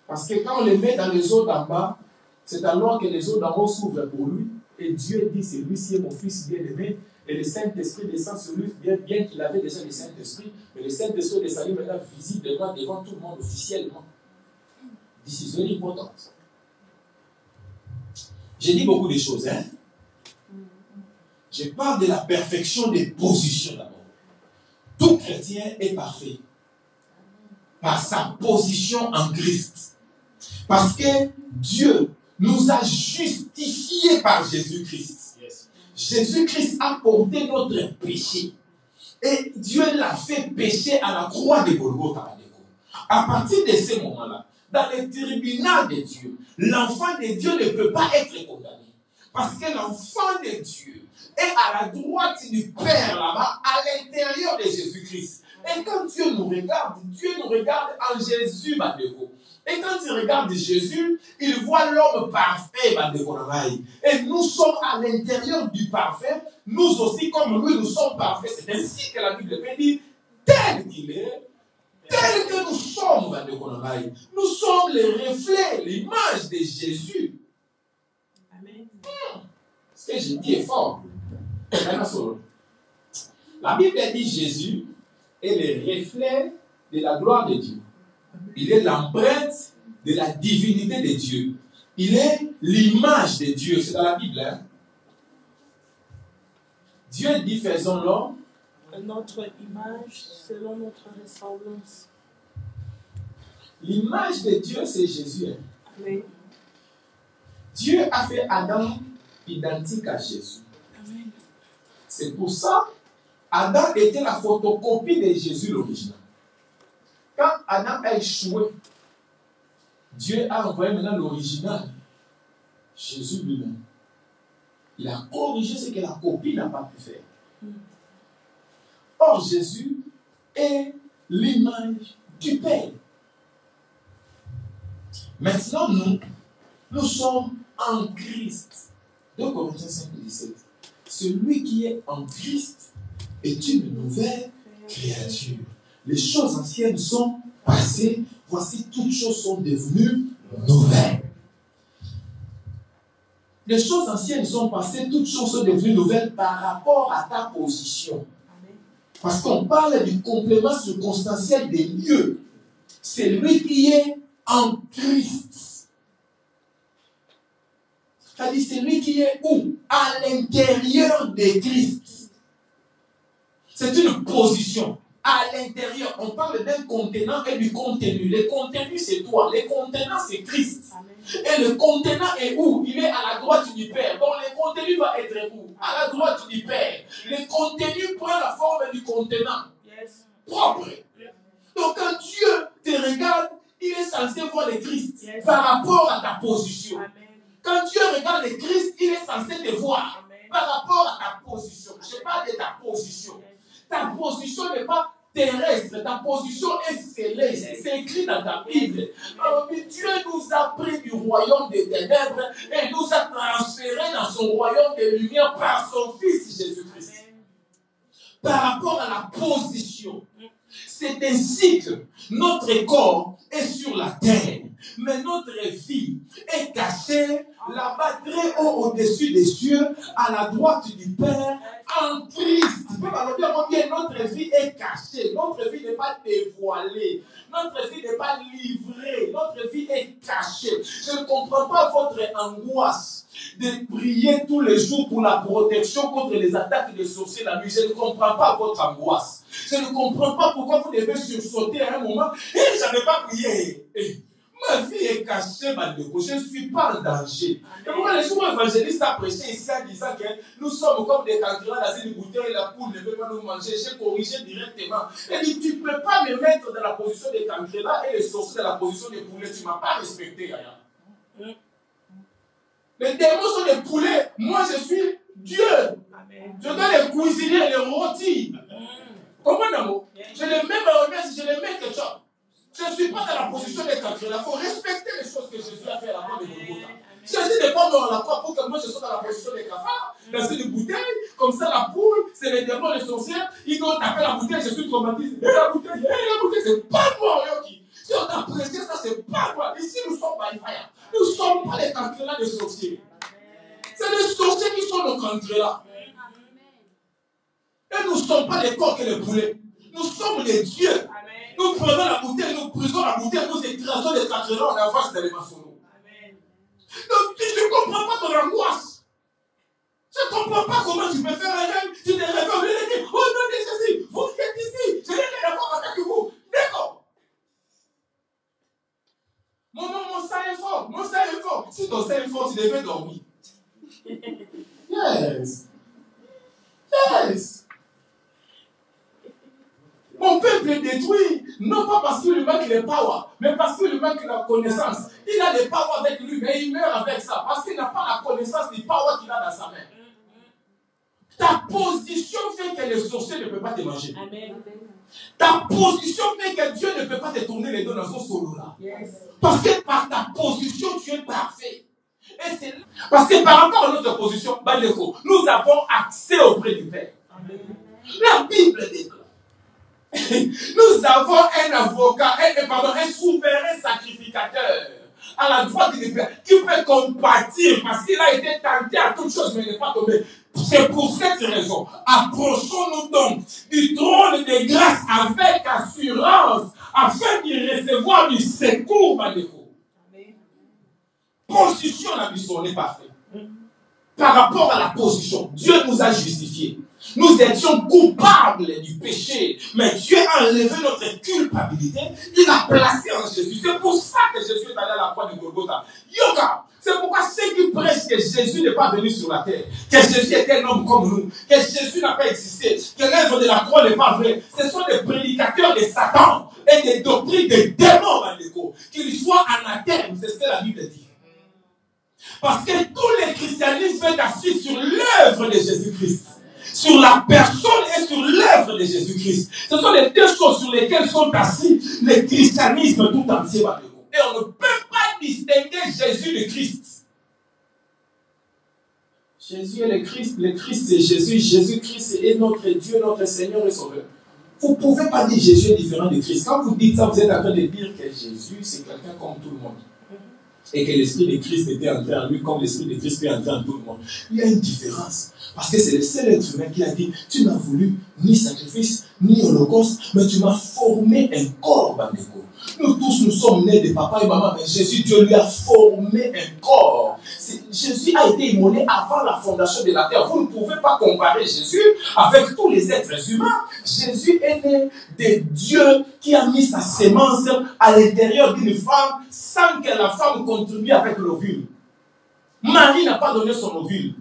Parce que quand on le met dans les eaux d'en bas, c'est alors que les eaux d'en haut s'ouvrent pour lui. Et Dieu dit, c'est lui-ci est mon fils bien-aimé. Et le Saint-Esprit descend sur lui, bien qu'il avait déjà le Saint-Esprit. Mais le Saint-Esprit est descendu maintenant visiblement devant tout le monde officiellement. This is very important. J'ai dit beaucoup de choses, hein? Je parle de la perfection des positions d'abord. Tout chrétien est parfait par sa position en Christ. Parce que Dieu nous a justifiés par Jésus-Christ. Yes. Jésus-Christ a porté notre péché. Et Dieu l'a fait pécher à la croix de Golgotha. À partir de ce moment-là, dans le tribunal de Dieu, l'enfant de Dieu ne peut pas être condamné. Parce que l'enfant de Dieu est à la droite du Père là-bas, à l'intérieur de Jésus-Christ. Et quand Dieu nous regarde en Jésus, Bandeko. Et quand il regarde Jésus, il voit l'homme parfait, Bandeko. Et nous sommes à l'intérieur du parfait. Nous aussi, comme lui, nous sommes parfaits. C'est ainsi que la Bible dit, tel qu'il est, tel que nous sommes, nous sommes les reflets, l'image de Jésus. Amen. Ce que je dis est fort. La Bible dit Jésus est le reflet de la gloire de Dieu. Il est l'empreinte de la divinité de Dieu. Il est l'image de Dieu. C'est dans la Bible. Hein? Dieu dit faisons l'homme notre image selon notre ressemblance. L'image de Dieu, c'est Jésus. Hein? Amen. Dieu a fait Adam identique à Jésus. Amen. C'est pour ça Adam était la photocopie de Jésus l'original. Quand Adam a échoué, Dieu a envoyé maintenant l'original, Jésus lui-même. Il a corrigé ce que la copie n'a pas pu faire. Or, Jésus est l'image du Père. Maintenant, nous sommes en Christ. 2 Corinthiens 5, 17. Celui qui est en Christ est une nouvelle créature. Les choses anciennes sont passées. Voici, toutes choses sont devenues nouvelles. Les choses anciennes sont passées, toutes choses sont devenues nouvelles par rapport à ta position. Parce qu'on parle du complément circonstanciel des lieux. C'est lui qui est en Christ. C'est-à-dire, c'est lui qui est où? À l'intérieur de Christ. C'est une position. À l'intérieur, on parle d'un contenant et du contenu. Le contenu, c'est toi. Le contenant, c'est Christ. Amen. Et le contenant est où? Il est à la droite du Père. Donc, le contenu doit être où? À la droite du Père. Le contenu prend la forme du contenant. Yes. Propre. Yes. Donc, quand Dieu te regarde, il est censé voir le Christ. Yes. Par rapport à ta position. Amen. Quand Dieu regarde le Christ, il est censé te voir. Amen. Par rapport à ta position. Je parle de ta position. Yes. Ta position n'est pas terrestre, ta position est céleste. C'est écrit dans ta Bible. Mais Dieu nous a pris du royaume des ténèbres et nous a transférés dans son royaume de lumière par son Fils Jésus-Christ. Par rapport à la position, c'est ainsi que notre corps est sur la terre, mais notre vie est cachée là-bas très haut au-dessus des cieux, à la droite du Père, en Christ. Notre vie est cachée, notre vie n'est pas dévoilée, notre vie n'est pas livrée, notre vie est cachée. Je ne comprends pas votre angoisse de prier tous les jours pour la protection contre les attaques des sorciers la nuit. Je ne comprends pas votre angoisse. Je ne comprends pas pourquoi vous devez sursauter à un moment. Et je n'avais pas prié. Ma vie est cachée, Bandeko. Je ne suis pas en danger. Et pourquoi les gens évangélistes a prêché ici en disant que nous sommes comme des cancrelats dans une bouteille et la poule ne peut pas nous manger. J'ai corrigé directement. Elle dit, tu ne peux pas me mettre dans la position des cancrelats et les sorciers dans la position des poulets. Tu ne m'as pas respecté, Yaya. Les démons sont des poulets. Moi, je suis Dieu. Je dois les cuisiner et les rôtir. Comment, Namo? Je les mets mayonnaise, je les mets ketchup. Je ne suis pas dans la position des cancrelats. Il faut respecter les choses que Jésus a fait à la croix de Golgotha. Jésus n'est pas mort à la croix pour que moi je sois dans la position des cafards, dans une bouteille, comme ça la poule, c'est les démons, les sorcières, ils vont taper la bouteille, je suis traumatisé. Et la bouteille, c'est pas moi, Yoki. Si on t'a prêché ça, c'est pas moi. Ici, nous sommes by fire. Nous ne sommes pas les cancrelats des sorciers. C'est les sorciers qui sont nos cancrelats. Et nous ne sommes pas les coqs et les poulets. Nous sommes les dieux. Nous prenons la bouteille, nous brisons la bouteille, nous écrasons les cancrelats, on avance dans les maçonneaux. Donc, tu ne comprends pas ton angoisse. Je ne comprends pas comment tu peux faire un rêve. Tu te réveilles, oh non, mais Jésus, vous qui êtes ici, je n'ai rien à voir avec vous. D'accord. Mon sang est fort, mon sang est fort. Si ton sang est fort, tu devais dormir. Yes. Yes. Mon peuple est détruit, non pas parce qu'il lui manque les power, mais parce qu'il lui manque la connaissance. Il a les power avec lui, mais il meurt avec ça, parce qu'il n'a pas la connaissance des power qu'il a dans sa main. Ta position fait que les sorciers ne peuvent pas te manger. Amen. Ta position fait que Dieu ne peut pas te tourner les dos dans son solo là. Yes. Parce que par ta position, tu es parfait. Et c'est parce que par rapport à notre position, nous avons accès auprès du Père. Amen. La Bible déclare. Nous avons un avocat, un souverain sacrificateur à la droite du Père qui peut compatir parce qu'il a été tenté à toute chose mais il n'est pas tombé. C'est pour cette raison, approchons-nous donc du trône de grâce avec assurance afin d'y recevoir du secours, Bandeko. Position la mission, on est parfait. Par rapport à la position, Dieu nous a justifiés. Nous étions coupables du péché, mais Dieu a enlevé notre culpabilité, il a placé en Jésus. C'est pour ça que Jésus est allé à la croix de Golgotha. Yoga, c'est pourquoi ceux qui prêchent que Jésus n'est pas venu sur la terre, que Jésus est un homme comme nous, que Jésus n'a pas existé, que l'œuvre de la croix n'est pas vraie, ce sont des prédicateurs de Satan et des doctrines de démons, qu'ils soient anathèmes, c'est ce que la Bible dit. Parce que tout le christianisme est assis sur l'œuvre de Jésus-Christ. Sur la personne et sur l'œuvre de Jésus-Christ. Ce sont les deux choses sur lesquelles sont assis le christianisme tout entier. Et on ne peut pas distinguer Jésus du Christ. Jésus est le Christ c'est Jésus. Jésus-Christ est notre Dieu, notre Seigneur et Sauveur. Vous ne pouvez pas dire Jésus est différent de Christ. Quand vous dites ça, vous êtes en train de dire que Jésus, c'est quelqu'un comme tout le monde. Et que l'esprit de Christ était entré en lui comme l'esprit de Christ est entré en tout le monde. Il y a une différence. Parce que c'est le seul être humain qui a dit, tu n'as voulu ni sacrifice, ni holocauste, mais tu m'as formé un corps, Bandeko. Nous tous, nous sommes nés de papa et maman, mais Jésus, Dieu lui a formé un corps. Jésus a été immolé avant la fondation de la terre. Vous ne pouvez pas comparer Jésus avec tous les êtres humains. Jésus est né de Dieu qui a mis sa sémence à l'intérieur d'une femme sans que la femme contribue avec l'ovule. Marie n'a pas donné son ovule.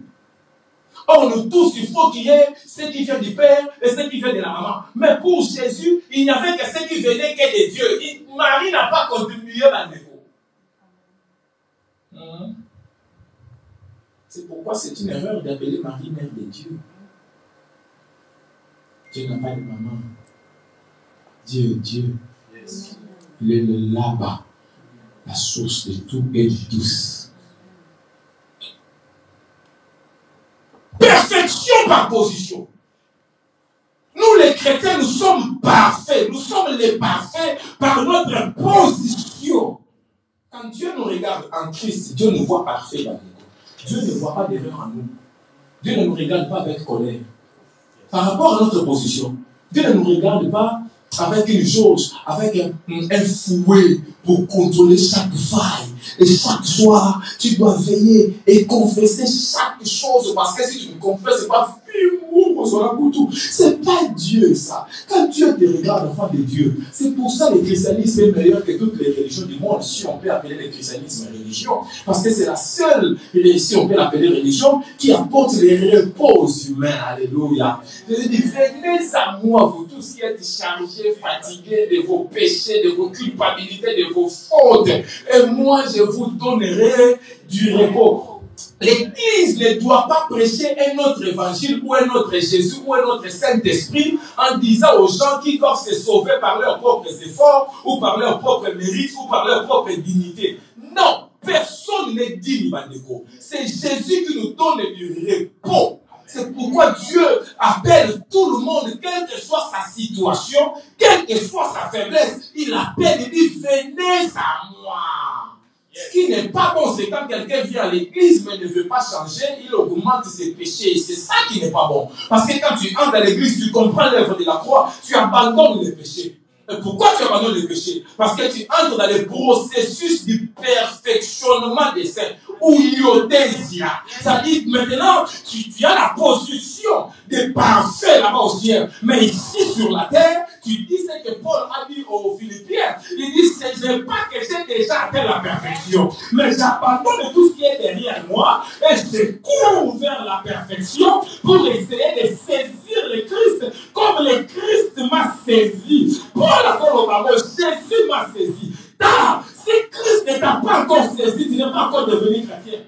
Or, nous tous, il faut qu'il y ait ce qui vient du Père et ce qui vient de la maman. Mais pour Jésus, il n'y avait que ce qui venait que de Dieu. Marie n'a pas contribué à l'écho. C'est pourquoi c'est une erreur d'appeler Marie mère de Dieu. Dieu n'a pas de maman. Dieu. Yes. Il est le là-bas, la source de tout et de tous. Perfection par position. Nous les chrétiens, nous sommes parfaits. Nous sommes les parfaits par notre position. Quand Dieu nous regarde en Christ, Dieu nous voit parfaits dans nous. Dieu ne voit pas d'erreur en nous. Dieu ne nous regarde pas avec colère. Par rapport à notre position, Dieu ne nous regarde pas avec une chose, avec un fouet pour contrôler chaque faille. Et chaque soir, tu dois veiller et confesser chaque chose. Parce que si tu ne confesses pas, C'est pas Dieu ça. Quand Dieu te regarde, enfant de Dieu, c'est pour ça que le christianisme est meilleur que toutes les religions du monde, si on peut appeler le christianisme religion. Parce que c'est la seule, si on peut l'appeler religion, qui apporte le repos aux humains. Alléluia. Je dis, venez à moi, vous tous qui êtes chargés, fatigués de vos péchés, de vos culpabilités, de vos fautes. Et moi, je vous donnerai du repos. L'Église ne doit pas prêcher un autre évangile ou un autre Jésus ou un autre Saint-Esprit en disant aux gens qui doivent se sauver par leurs propres efforts ou par leurs propres mérites ou par leur propre dignité. Non, personne n'est digne, Bandeko. C'est Jésus qui nous donne du repos. C'est pourquoi Dieu appelle tout le monde, quelle que soit sa situation, quelle que soit sa faiblesse, il appelle et dit, venez à moi. Ce qui n'est pas bon, c'est quand quelqu'un vient à l'église mais ne veut pas changer, il augmente ses péchés. C'est ça qui n'est pas bon. Parce que quand tu entres dans l'église, tu comprends l'œuvre de la croix, tu abandonnes les péchés. Et pourquoi tu abandonnes les péchés? Parce que tu entres dans le processus du perfectionnement des saints. Ou iodesia. Ça dit maintenant, tu as la position de parfait là-bas au ciel. Mais ici sur la terre, tu dis ce que Paul a dit aux Philippiens. Il dit, ce n'est pas que j'ai déjà atteint la perfection. Mais j'abandonne tout ce qui est derrière moi et je cours vers la perfection pour essayer de saisir le Christ comme le Christ m'a saisi. Paul a fait le bambou, Jésus m'a saisi. Si Christ ne t'a pas encore saisi, tu n'es pas encore devenu chrétien.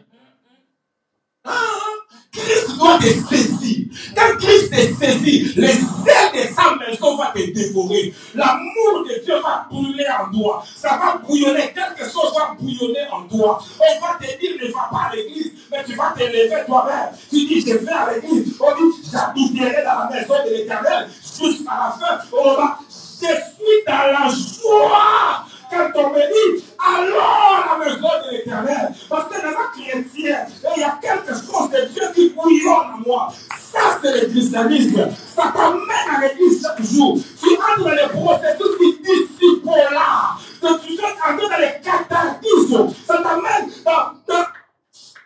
Christ doit te saisir. Quand Christ te saisit, les ailes de sa maison vont te dévorer. L'amour de Dieu va brûler en toi. Ça va bouillonner. Quelque chose va bouillonner en toi. On va te dire, ne va pas à l'église. Mais tu vas te lever toi-même. Tu dis, je vais à l'église. On dit, j'habiterai dans la maison de l'Éternel jusqu'à la fin. On va, je suis dans la joie. Quand on me dit, allons à la maison de l'Éternel. Parce que dans un chrétien, il y a quelque chose de Dieu qui bouillonne en moi. Ça, c'est le christianisme. Ça t'amène à l'église chaque jour. Tu entres dans les processus qui dissipent là. Tu entres dans les cataclysmes. Ça t'amène dans...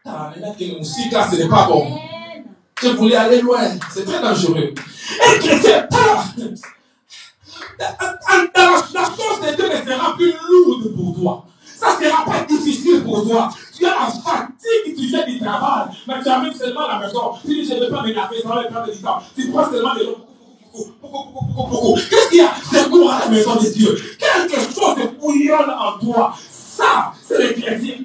Maintenant que la musique là, ce n'est pas bon. Je voulais aller loin. C'est très dangereux. Un chrétien, la chose de Dieu ne sera plus lourde pour toi. Ça ne sera pas difficile pour toi. Tu as la fatigue, tu viens du travail, mais tu arrives seulement à la maison. Tu dis, je ne vais pas me laver, ça va me prendre du temps. Tu prends seulement de l'eau. Qu'est-ce qu'il y a? C'est pour à la maison de Dieu. Quelque chose de bouillonne en toi. Ça, c'est le chrétien.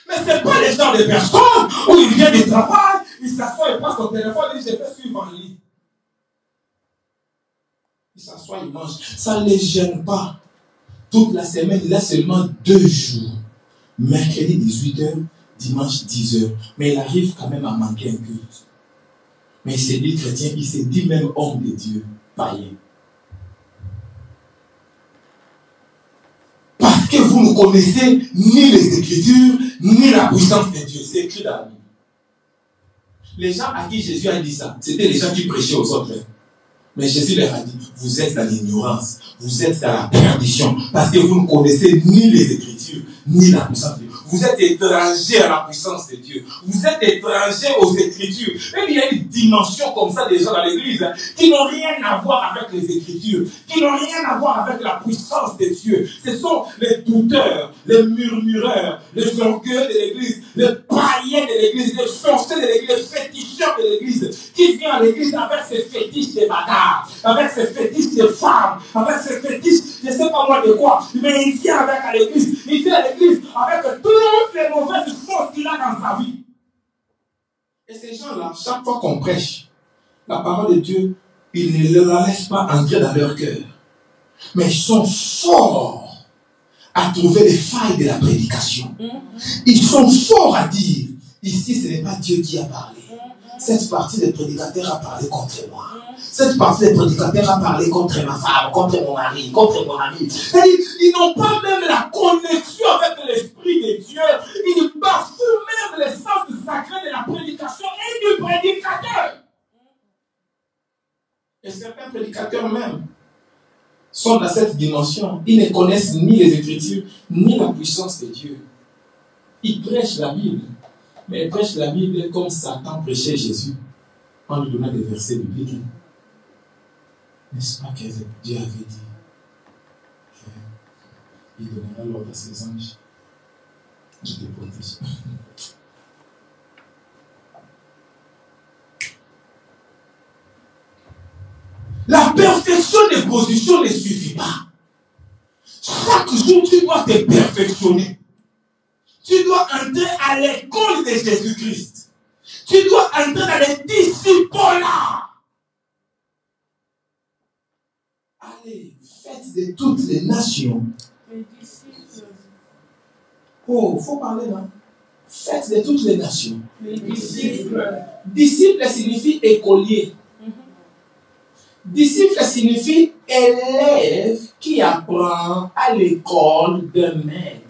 Mais ce n'est pas les gens de personnes où il vient du travail, il s'assoit, il prend son téléphone et il dit, je vais suivre en lit. Il s'assoit, il mange. Ça ne les gêne pas. Toute la semaine, il a seulement 2 jours. Mercredi 18h, dimanche 10h. Mais il arrive quand même à manquer un culte. Mais il se dit chrétien, il se dit même homme de Dieu, païen. Parce que vous ne connaissez ni les Écritures, ni la puissance de Dieu. C'est écrit dans la Bible. Les gens à qui Jésus a dit ça, c'était les gens qui prêchaient aux autres. Mais Jésus leur a dit, vous êtes dans l'ignorance, vous êtes dans la perdition, parce que vous ne connaissez ni les Écritures, ni la puissance de Dieu. Vous êtes étrangers à la puissance de Dieu. Vous êtes étrangers aux Écritures. Et il y a une dimension comme ça des gens dans l'Église qui n'ont rien à voir avec les Écritures, qui n'ont rien à voir avec la puissance de Dieu. Ce sont les douteurs, les murmureurs, les orgueilleux de l'Église, les païens de l'Église, les sorciers de l'Église, les féticheurs de l'Église, qui viennent à l'Église avec ses fétiches de bagarre, avec ses fétiches de femmes, avec ses fétiches, je ne sais pas moi de quoi, mais il vient avec à l'Église, il vient à l'Église avec toutes les mauvaises choses qu'il a dans sa vie. Et ces gens-là, chaque fois qu'on prêche la parole de Dieu, ils ne la laissent pas entrer dans leur cœur. Mais ils sont forts à trouver les failles de la prédication. Ils sont forts à dire, ici ce n'est pas Dieu qui a parlé. Cette partie des prédicateurs a parlé contre moi. Cette partie des prédicateurs a parlé contre ma femme, contre mon mari, contre mon ami. Ils n'ont pas même la connexion avec l'Esprit de Dieu. Ils bafouent même l'essence sacrée de la prédication et du prédicateur. Et certains prédicateurs même sont dans cette dimension. Ils ne connaissent ni les Écritures, ni la puissance de Dieu. Ils prêchent la Bible. Mais prêche la Bible comme Satan prêchait Jésus, en lui donnant des versets bibliques. N'est-ce pas que Dieu avait dit qu'il donnera l'ordre à ses anges de te protéger. La perfection des positions ne suffit pas. Chaque jour, tu dois te perfectionner. Tu dois entrer à l'école de Jésus-Christ. Tu dois entrer dans les disciples-là. Allez, faites de toutes les nations. Les disciples. Oh, il faut parler là. Faites de toutes les nations. Les disciples. Disciple signifie écolier. Disciple signifie élève qui apprend à l'école d'un maître.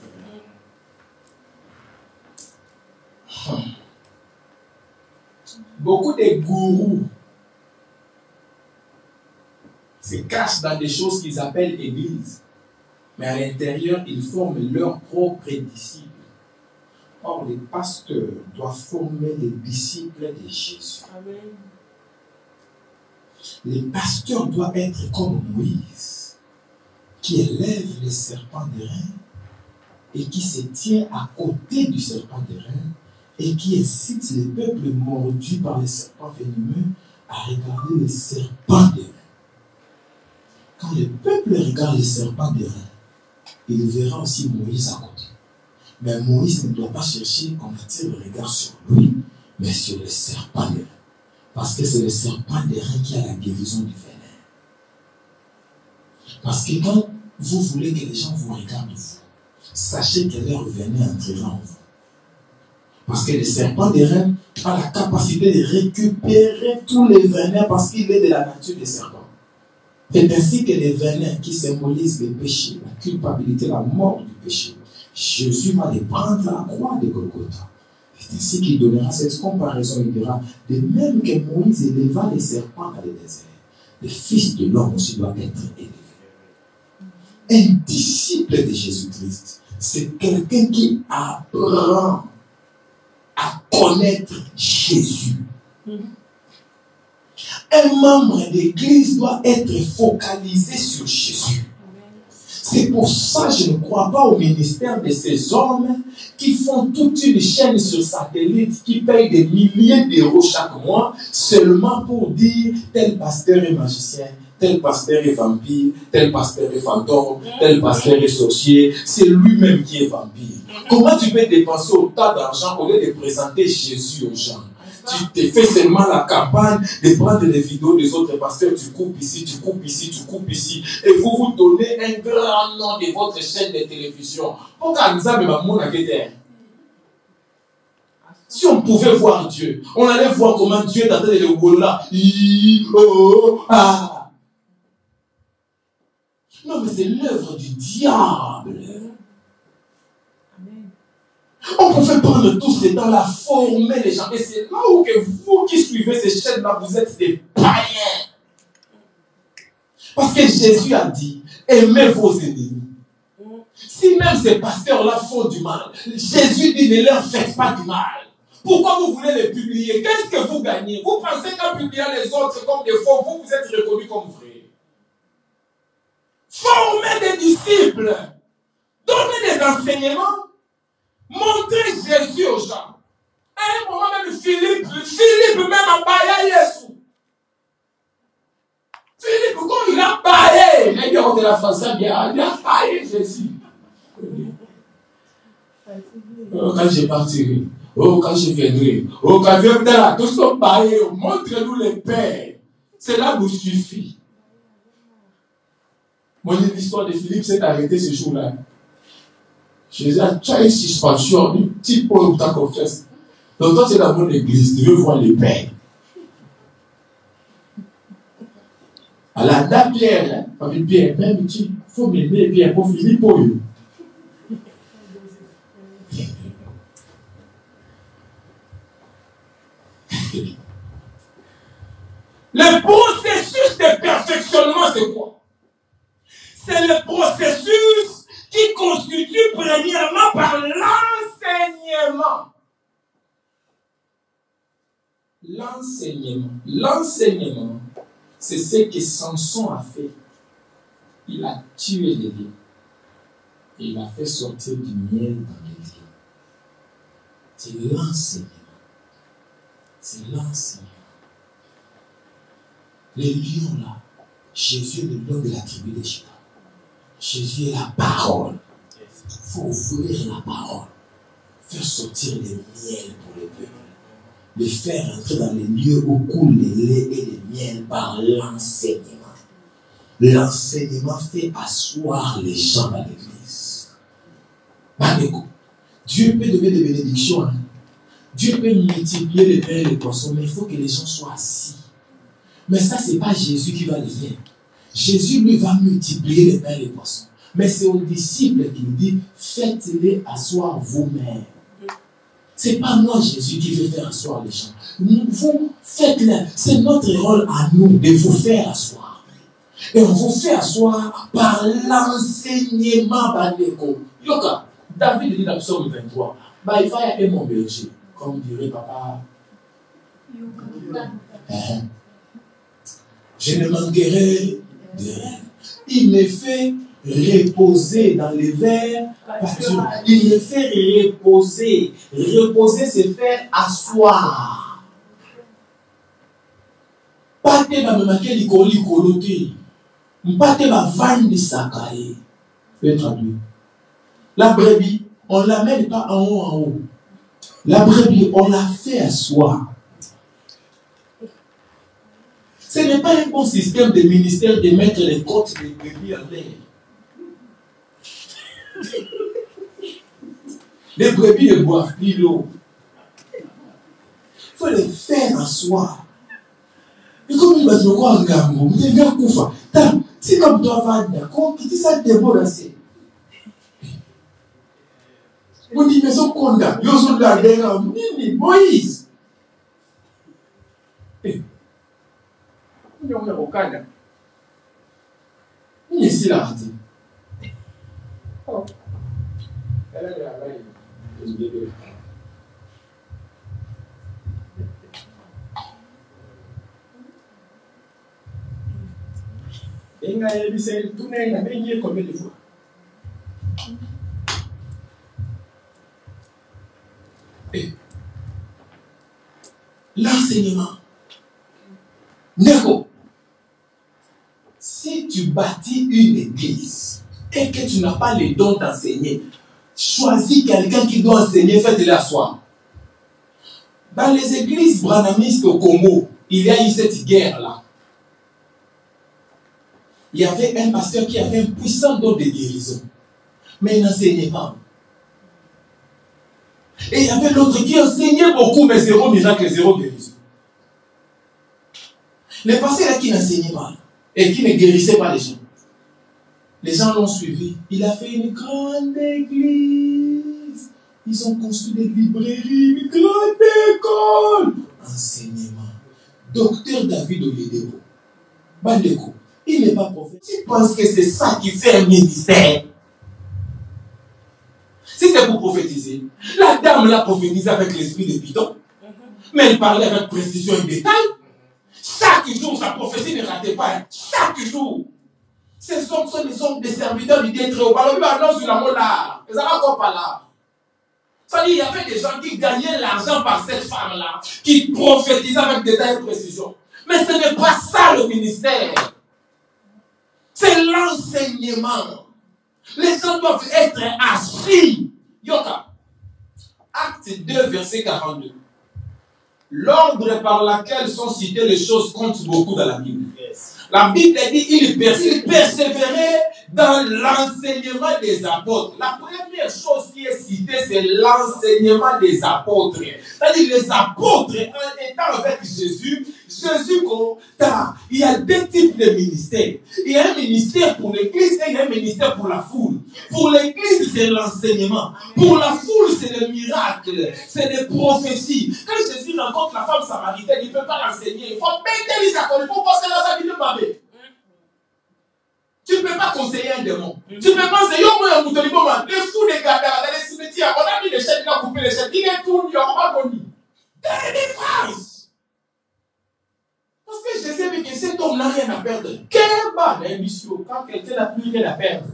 Beaucoup de gourous se cachent dans des choses qu'ils appellent église. Mais à l'intérieur, ils forment leurs propres disciples. Or, les pasteurs doivent former les disciples de Jésus. Amen. Les pasteurs doivent être comme Moïse, qui élève les serpents d'airain et qui se tient à côté du serpent d'airain et qui incite les peuples mordus par les serpents venimeux à regarder les serpents d'airain. Quand le peuple regarde les serpents d'airain, il verra aussi Moïse à côté. Mais Moïse ne doit pas chercher qu'on attire le regard sur lui, mais sur les serpents d'airain. Parce que c'est le serpent d'airain qui a la guérison du venin. Parce que quand vous voulez que les gens vous regardent, vous, sachez que leur venin entrera en vous. Parce que le serpent d'airain a la capacité de récupérer tous les venins parce qu'il est de la nature des serpents. C'est ainsi que les venins qui symbolisent le péché, la culpabilité, la mort du péché, Jésus va les prendre à la croix de Golgotha. C'est ainsi qu'il donnera cette comparaison. Il dira, de même que Moïse éleva les serpents dans le désert, le Fils de l'homme aussi doit être élevé. Un disciple de Jésus-Christ, c'est quelqu'un qui apprend à connaître Jésus. Un membre d'église doit être focalisé sur Jésus. C'est pour ça que je ne crois pas au ministère de ces hommes qui font toute une chaîne sur satellite, qui payent des milliers d'euros chaque mois seulement pour dire tel pasteur est magicien, tel pasteur est vampire, tel pasteur est fantôme, tel pasteur est sorcier. C'est lui-même qui est vampire. Comment tu peux dépenser autant d'argent au lieu de présenter Jésus aux gens? Tu te fais seulement la campagne de prendre les vidéos des autres pasteurs, tu coupes ici, tu coupes ici, tu coupes ici, et vous vous donnez un grand nom de votre chaîne de télévision. Pourquoi nous avons si on pouvait voir Dieu, on allait voir comment Dieu est en train de le rouler là. Non, mais c'est l'œuvre du diable. On pouvait prendre tout ce temps-là, former les gens. Et c'est là où que vous qui suivez ces chaînes-là, vous êtes des païens. Parce que Jésus a dit, aimez vos ennemis. Si même ces pasteurs-là font du mal, Jésus dit, ne leur faites pas du mal. Pourquoi vous voulez les publier? Qu'est-ce que vous gagnez? Vous pensez qu'en publiant les autres comme des faux, vous êtes reconnus comme vrais. Formez des disciples. Donnez des enseignements. Montrez Jésus aux gens. À un moment même, Philippe même a baillé Jésus. Philippe, quand il a baillé, les gars de la façade, il a baillé Jésus. Quand je partirai, quand je viendrai, quand je viendrai, tous sont baillés, montrez-nous les pères. Cela vous suffit. Moi, l'histoire de Philippe s'est arrêtée ce jour-là. Jésus a une suspension, un petit peu de ta confiance. Donc, toi, c'est dans mon église, tu veux voir les pères. À la date Pierre, avec Pierre, même il faut m'aimer Pierre pour Philippe. Le processus de perfectionnement, c'est quoi? C'est le processus qui constitue premièrement par l'enseignement. L'enseignement, c'est ce que Samson a fait. Il a tué les lions. Il a fait sortir du miel dans les lions. C'est l'enseignement. C'est l'enseignement. Les lions là, Jésus est le lion de la tribu de Juda. Jésus est la parole. Il faut ouvrir la parole. Faire sortir le miel pour le peuple. Le faire entrer dans les lieux où coule le lait et le miel par l'enseignement. L'enseignement fait asseoir les gens dans l'église. Dieu peut donner des bénédictions. Hein. Dieu peut multiplier les pains et les poissons, mais il faut que les gens soient assis. Mais ça, ce n'est pas Jésus qui va le faire. Jésus, lui, va multiplier les pains et les poissons. Mais c'est aux disciples qu'il dit, faites-les asseoir vous-mêmes. Ce n'est pas moi, Jésus, qui veut faire asseoir les gens. Vous faites-le. C'est notre rôle à nous de vous faire asseoir. Et on vous fait asseoir par l'enseignement bandeko. Yoka, David dit dans Psaume 23, il faut y mon berger, comme dirait papa. Je ne manquerai de rien. Il me fait reposer dans les verts pâturés. Il me fait reposer. Reposer, c'est faire asseoir. Pas te va me marquer l'icoli coloté. Pas te va vendre sakaye. Fais traduire. La brebis, on ne l'amène pas en haut en haut. La brebis, on la fait asseoir. Ce n'est pas un bon système de ministère de mettre les côtes des brebis en l'air. Les brebis ne boivent plus l'eau. Il faut les faire asseoir. Et comme il va se voir en gamme, il y a un coup. Si comme toi va d'accord, qui dit ça débarrasser. On dit, mais son conda, il y a la guerre, Moïse. Il y a un Okada. Il y a ici la raté. Oh. Elle a la veille. Et il a dit, tout le monde a gagné combien de fois? L'enseignement. Neko. Si tu bâtis une église et que tu n'as pas le don d'enseigner, choisis quelqu'un qui doit enseigner, faites-le asseoir. Dans les églises branhamistes au Congo, il y a eu cette guerre-là. Il y avait un pasteur qui avait un puissant don de guérison, mais il n'enseignait pas. Et il y avait l'autre qui enseignait beaucoup, mais zéro miracle, zéro guérison. Le pasteur là qui n'enseignait pas et qui ne guérissait pas les gens. Les gens l'ont suivi. Il a fait une grande église. Ils ont construit des librairies, une grande école. Enseignement. Docteur David Oyedebo. Bandeko. Il n'est pas prophète. Tu penses que c'est ça qui fait un ministère? Si c'est pour prophétiser, la dame l'a prophétisé avec l'esprit de bidon, mais elle parlait avec précision et détail. Chaque jour, sa prophétie ne ratait pas. Chaque jour. Ces hommes sont des hommes, des serviteurs du Dieu très haut. Alors, il annonce sur la mot là. Ils n'ont encore pas là. Ça dit, il y avait des gens qui gagnaient l'argent par cette femme-là, qui prophétisaient avec détail et précision. Mais ce n'est pas ça le ministère. C'est l'enseignement. Les gens doivent être assis. Yoka. Acte 2, verset 42. L'ordre par laquelle sont citées les choses compte beaucoup dans la Bible. Yes. La Bible dit il persévérait dans l'enseignement des apôtres. La première chose qui est citée, c'est l'enseignement des apôtres. C'est-à-dire les apôtres, en étant avec Jésus, il y a deux types de ministères. Il y a un ministère pour l'église et il y a un ministère pour la foule. Pour l'église, c'est l'enseignement. Pour la foule, c'est le miracle. C'est les prophéties. Quand Jésus rencontre la femme samaritaine, il ne peut pas l'enseigner. Il faut mettre les accords. Il faut passer dans sa vie de babé. Tu ne peux pas conseiller un démon. Tu ne peux pas enseigner au moins un bouton de moment. Les fous des gars dans les cimetières, on a mis les chaînes, il a coupé les chaînes. Il est tout, il a pas connu. Quelle différence? perdre. Quelle bonne émission quand quelqu'un n'a plus rien à perdre.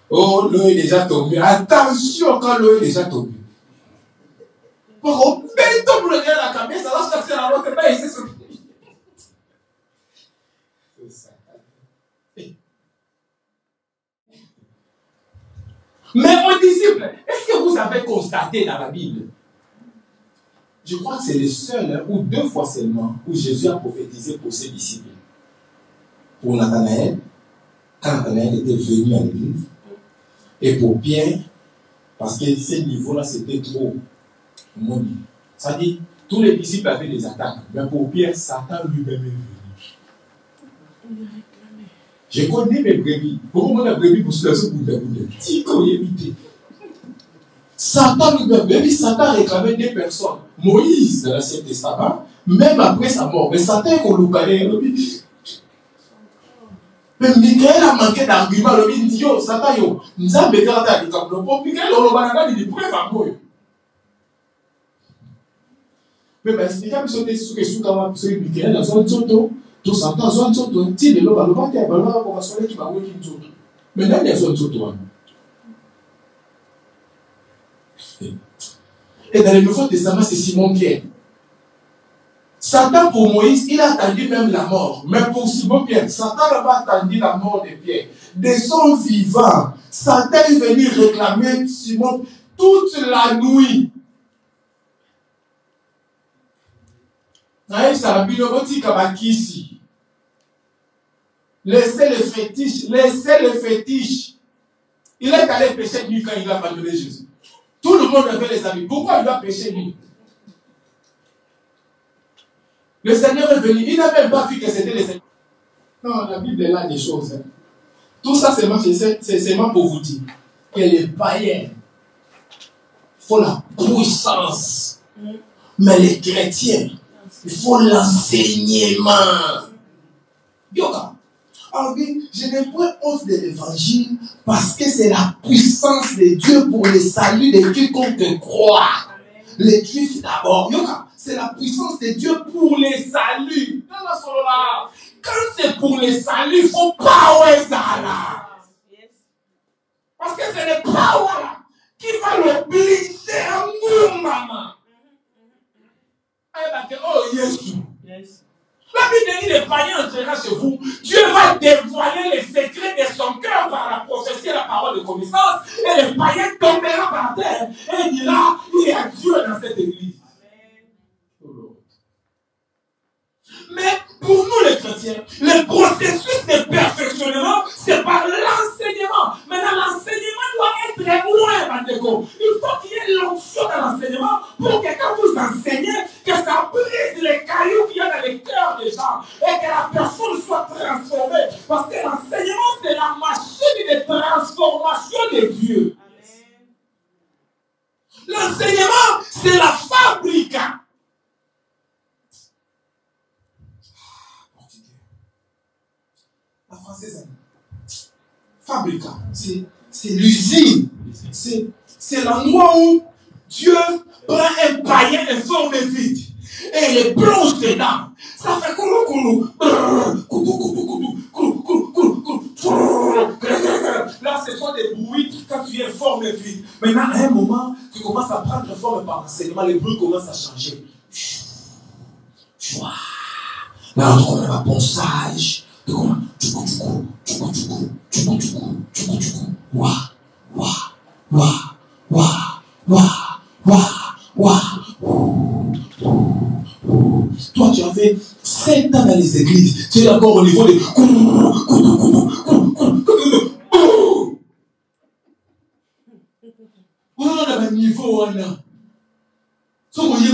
Oh, l'eau est déjà tombée. Attention quand l'eau est déjà tombée. Pour qu'on paye tout pour le gars à la caméra, ça va se faire la l'autre pas ici. Mais aux disciples, est-ce que vous avez constaté dans la Bible? Je crois que c'est le seul, ou 2 fois seulement, où Jésus a prophétisé pour ses disciples. Pour Nathanaël, quand Nathanaël était venu à l'église, et pour Pierre, parce que ce niveau-là, c'était trop. Ça dit, tous les disciples avaient des attaques, mais pour Pierre, Satan lui-même est venu. Je connais mes brebis. Pourquoi la brebis pour se laisser pour des boules? Satan lui-même, Satan réclamait des personnes. Moïse, dans l'Ancien Testament, même après sa mort, mais Satan est qu'on connaît. Mais Michael a manqué d'arguments. Il dit, yo, Satan, yo, nous avons besoin d'arguments. Michael, on dit, preuve à moi. Mais expliquez ce que c'est ce que Michael a besoin de tout Satan a besoin de tout. Si le loba, qui va voir qui tout. Mais là, il y a besoin de tout. Et dans le Nouveau Testament, c'est Simon-Pierre. Satan, pour Moïse, il a attendu même la mort. Mais pour Simon-Pierre, Satan n'a pas attendu la mort de Pierre. De son vivant, Satan est venu réclamer Simon toute la nuit. Laissez le fétiche. Il est allé pécher nuit quand il a abandonné Jésus. Tout le monde avait les amis. Pourquoi il doit pécher nuit? Le Seigneur est venu. Il n'a même pas vu que c'était le Seigneur. Non, la Bible est là des choses. Hein. Tout ça, c'est seulement pour vous dire que les païens font la puissance. Mais les chrétiens, il faut l'enseignement. Yoga. Alors oui, je n'ai point honte de l'évangile parce que c'est la puissance de Dieu pour le salut de quiconque croit. Les Juifs d'abord. Yoga. C'est la puissance de Dieu pour les saluts. Quand c'est pour les saluts, il ne faut pas là. Parce que ce n'est pas qui va l'obliger à nous, maman. Oh, Jésus. La Bible dit les païens entrera chez vous. Dieu va dévoiler les secrets de son cœur par la prophétie et la parole de connaissance. Et les païens tomberont par terre. Et il dira, il y a Dieu dans cette église. Mais pour nous les chrétiens, le processus de perfectionnement, c'est par l'enseignement. Maintenant, l'enseignement doit être loin, Mandeko. Il faut qu'il y ait l'onction dans l'enseignement pour que quand vous enseignez, que ça brise les cailloux qu'il y a dans les cœurs des gens et que la personne soit transformée. Parce que l'enseignement, c'est la machine de transformation de Dieu. L'enseignement, c'est la fabrique. La française, fabricant, c'est l'usine, c'est l'endroit où Dieu prend un païen informé vide et il le plonge dedans. Ça fait coulou. Là, ce sont des bruits quand tu es informé vide. Maintenant, à un moment, tu commences à prendre forme par l'enseignement, les bruits commencent à changer. Là, on a un ponçage. Toi, tu as fait 7 ans dans les églises. Tu es encore au niveau de... On a un niveau, on a. Soyez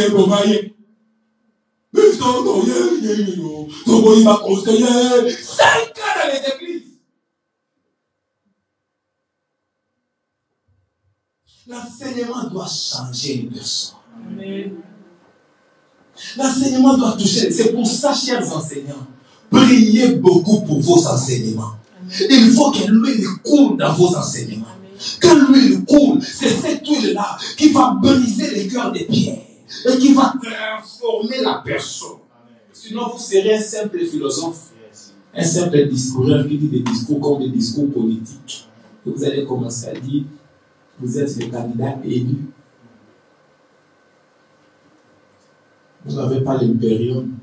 provoyés. Mais il m'a conseillé 5 ans dans les églises. L'enseignement doit changer une personne. L'enseignement doit toucher. C'est pour ça, chers enseignants, priez beaucoup pour vos enseignements. Il faut que l'huile coule dans vos enseignements. Quand l'huile coule, c'est cette huile-là qui va briser les cœurs des pierres et qui va transformer la personne. Sinon, vous serez un simple philosophe, un simple discoureur qui dit des discours comme des discours politiques. Et vous allez commencer à dire, vous êtes le candidat élu. Vous n'avez pas l'impérium.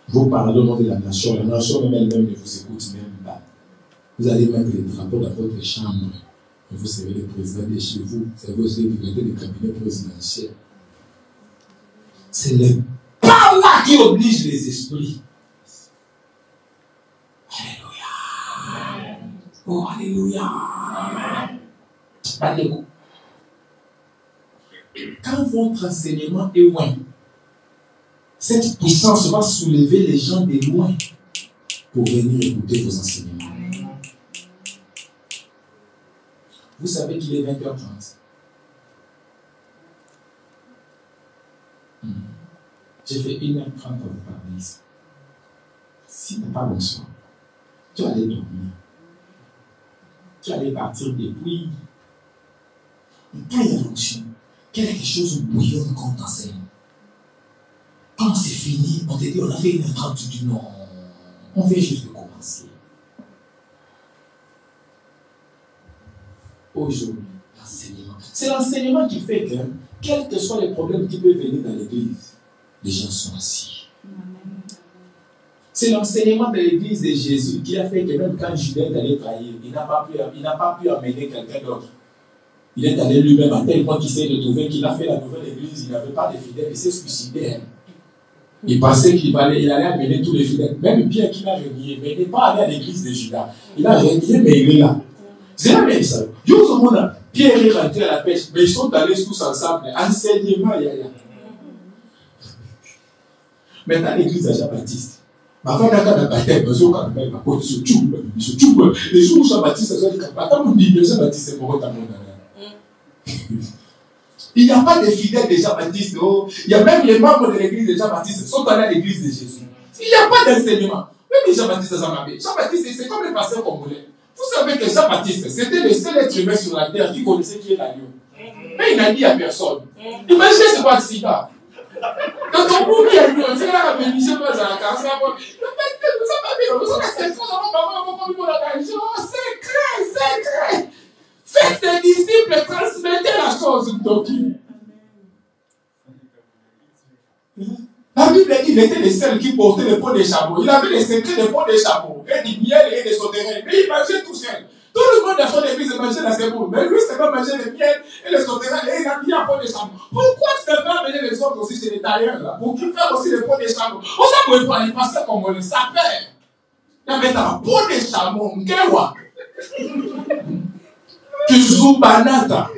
Vous parlez au nom de la nation même elle-même ne vous écoute même pas. Vous allez mettre les drapeaux dans votre chambre. Et vous serez le président de chez vous. C'est vous aussi le directeur du cabinet présidentiel. C'est le parla qui oblige les esprits. Alléluia. Oh, alléluia. Alléluia. Quand votre enseignement est loin, cette puissance va soulever les gens de loin pour venir écouter vos enseignements. Vous savez qu'il est 20h30. J'ai fait 1h30 à vous parler ici. Si tu n'as pas bonsoir, tu vas aller dormir. Tu vas aller partir depuis. Et quand il y a l'onction, quelque chose bouillonne quand on enseigne. Quand c'est fini, on te dit on a fait 1h30, tu dis non. On vient juste de commencer. Aujourd'hui, l'enseignement. C'est l'enseignement qui fait que, quels que soient les problèmes qui peuvent venir dans l'église, les gens sont assis. C'est l'enseignement de l'église de Jésus qui a fait que même quand Judas est allé trahir, il n'a pas pu amener quelqu'un d'autre. Il est allé lui-même à tel point qu'il s'est retrouvé qu'il a fait la nouvelle église, il n'avait pas de fidèles, il s'est suicidé. Il pensait qu'il allait amener tous les fidèles. Même Pierre qui l'a renié, mais il n'est pas allé à l'église de Judas. Il a renié, mais il est là. C'est la même chose. Pierre est rentré à la pêche, mais ils sont allés tous ensemble. Enseignement, il y a. Maintenant, l'église de Jean-Baptiste. Les jours où Jean-Baptiste Jean-Baptiste est mort dans mon âme. Il n'y a pas de fidèles de Jean-Baptiste. Il y a même les membres de l'église de Jean-Baptiste qui sont allés à l'église de Jésus. Il n'y a pas d'enseignement. Même Jean-Baptiste Jean-Baptiste, c'est comme le pasteur congolais. Vous savez que Jean-Baptiste, c'était le seul être humain sur la terre qui connaissait qui est l'agneau. Mais il n'a dit à personne. Imaginez ce pas sida. Quand on peut dire, c'est là la bénédiction de la case. Secret. Faites des disciples, transmettez la chose doctrine. La Bible dit qu'il était le seul qui portait le pot des chameaux. Il avait les secrets des pots des chameaux, et du miel et des sauterelles. Mais il mangeait tout seul. Tout le monde a son église mangeait dans ses boules. Mais lui, c'est pas manger le miel et les sauterelles et il a mis un pot des chameaux. Pourquoi tu ne peux pas amener les autres aussi chez les tailleurs là, pour qu'ils fassent aussi les pots des chameaux? On s'en peut pas, il passait comme on le savait. Il y avait un pot des chameaux, Ngewa. Kizubanata.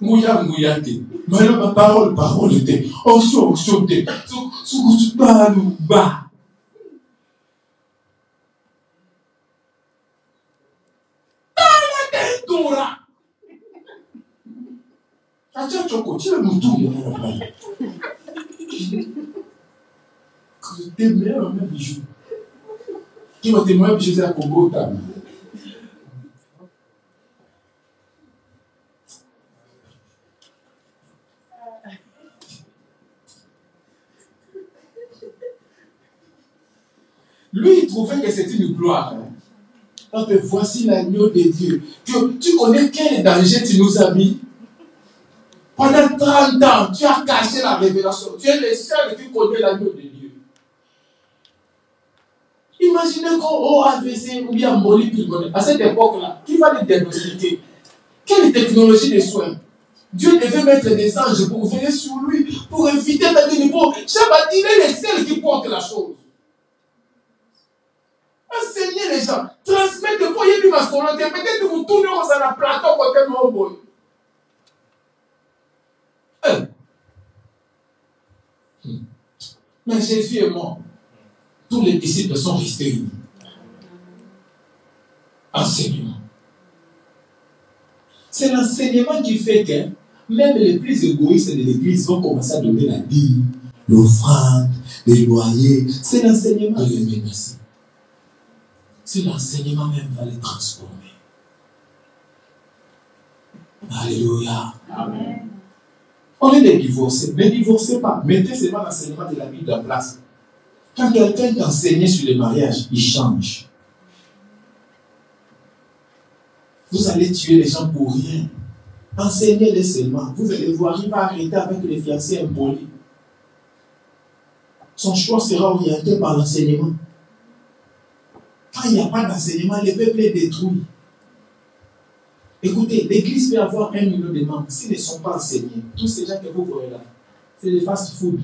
Mouyate. Maintenant, ma parole était. Onction, t'es. Soukoutouba. Dora. Acha Choko, tu es moutou. Tes meilleurs bijoux. Qui va tes meilleurs bijoux à Congo, lui, il trouvait que c'était une gloire. Donc, voici l'agneau de Dieu. Tu connais quel danger tu nous as mis? Pendant 30 ans, tu as caché la révélation. Tu es le seul qui connaît l'agneau de Dieu. Imaginez qu'on AVC ou bien Moli Pulmonaire. À cette époque-là, qui va les diagnostiquer? Quelle technologie de soins? Dieu devait mettre des anges pour venir sur lui, pour éviter d'aller niveau. Jean-Baptiste est le seul qui porte la chose. Enseignez les gens, transmettez le foyer du masculin, peut-être que vous tournez dans la plateau côté de boy. Mais Jésus est mort. Tous les disciples sont restés unis. Enseignement. C'est l'enseignement qui fait que même les plus égoïstes de l'église vont commencer à donner la dîme. l'offrande, les loyers. C'est l'enseignement de les menacer. C'est l'enseignement même qui va les transformer. Alléluia. Amen. On est des divorcés. Ne divorcez pas. Mettez seulement l'enseignement de la Bible en place. Quand quelqu'un t'enseigne sur le mariage, il change. Vous allez tuer les gens pour rien. Enseignez-les seulement. Vous allez voir, il va arrêter avec les fiancés impolis. Son choix sera orienté par l'enseignement. Quand il n'y a pas d'enseignement, le peuple est détruit. Écoutez, l'église peut avoir 1 million de membres. S'ils ne sont pas enseignés, tous ces gens que vous voyez là, c'est des fast-food.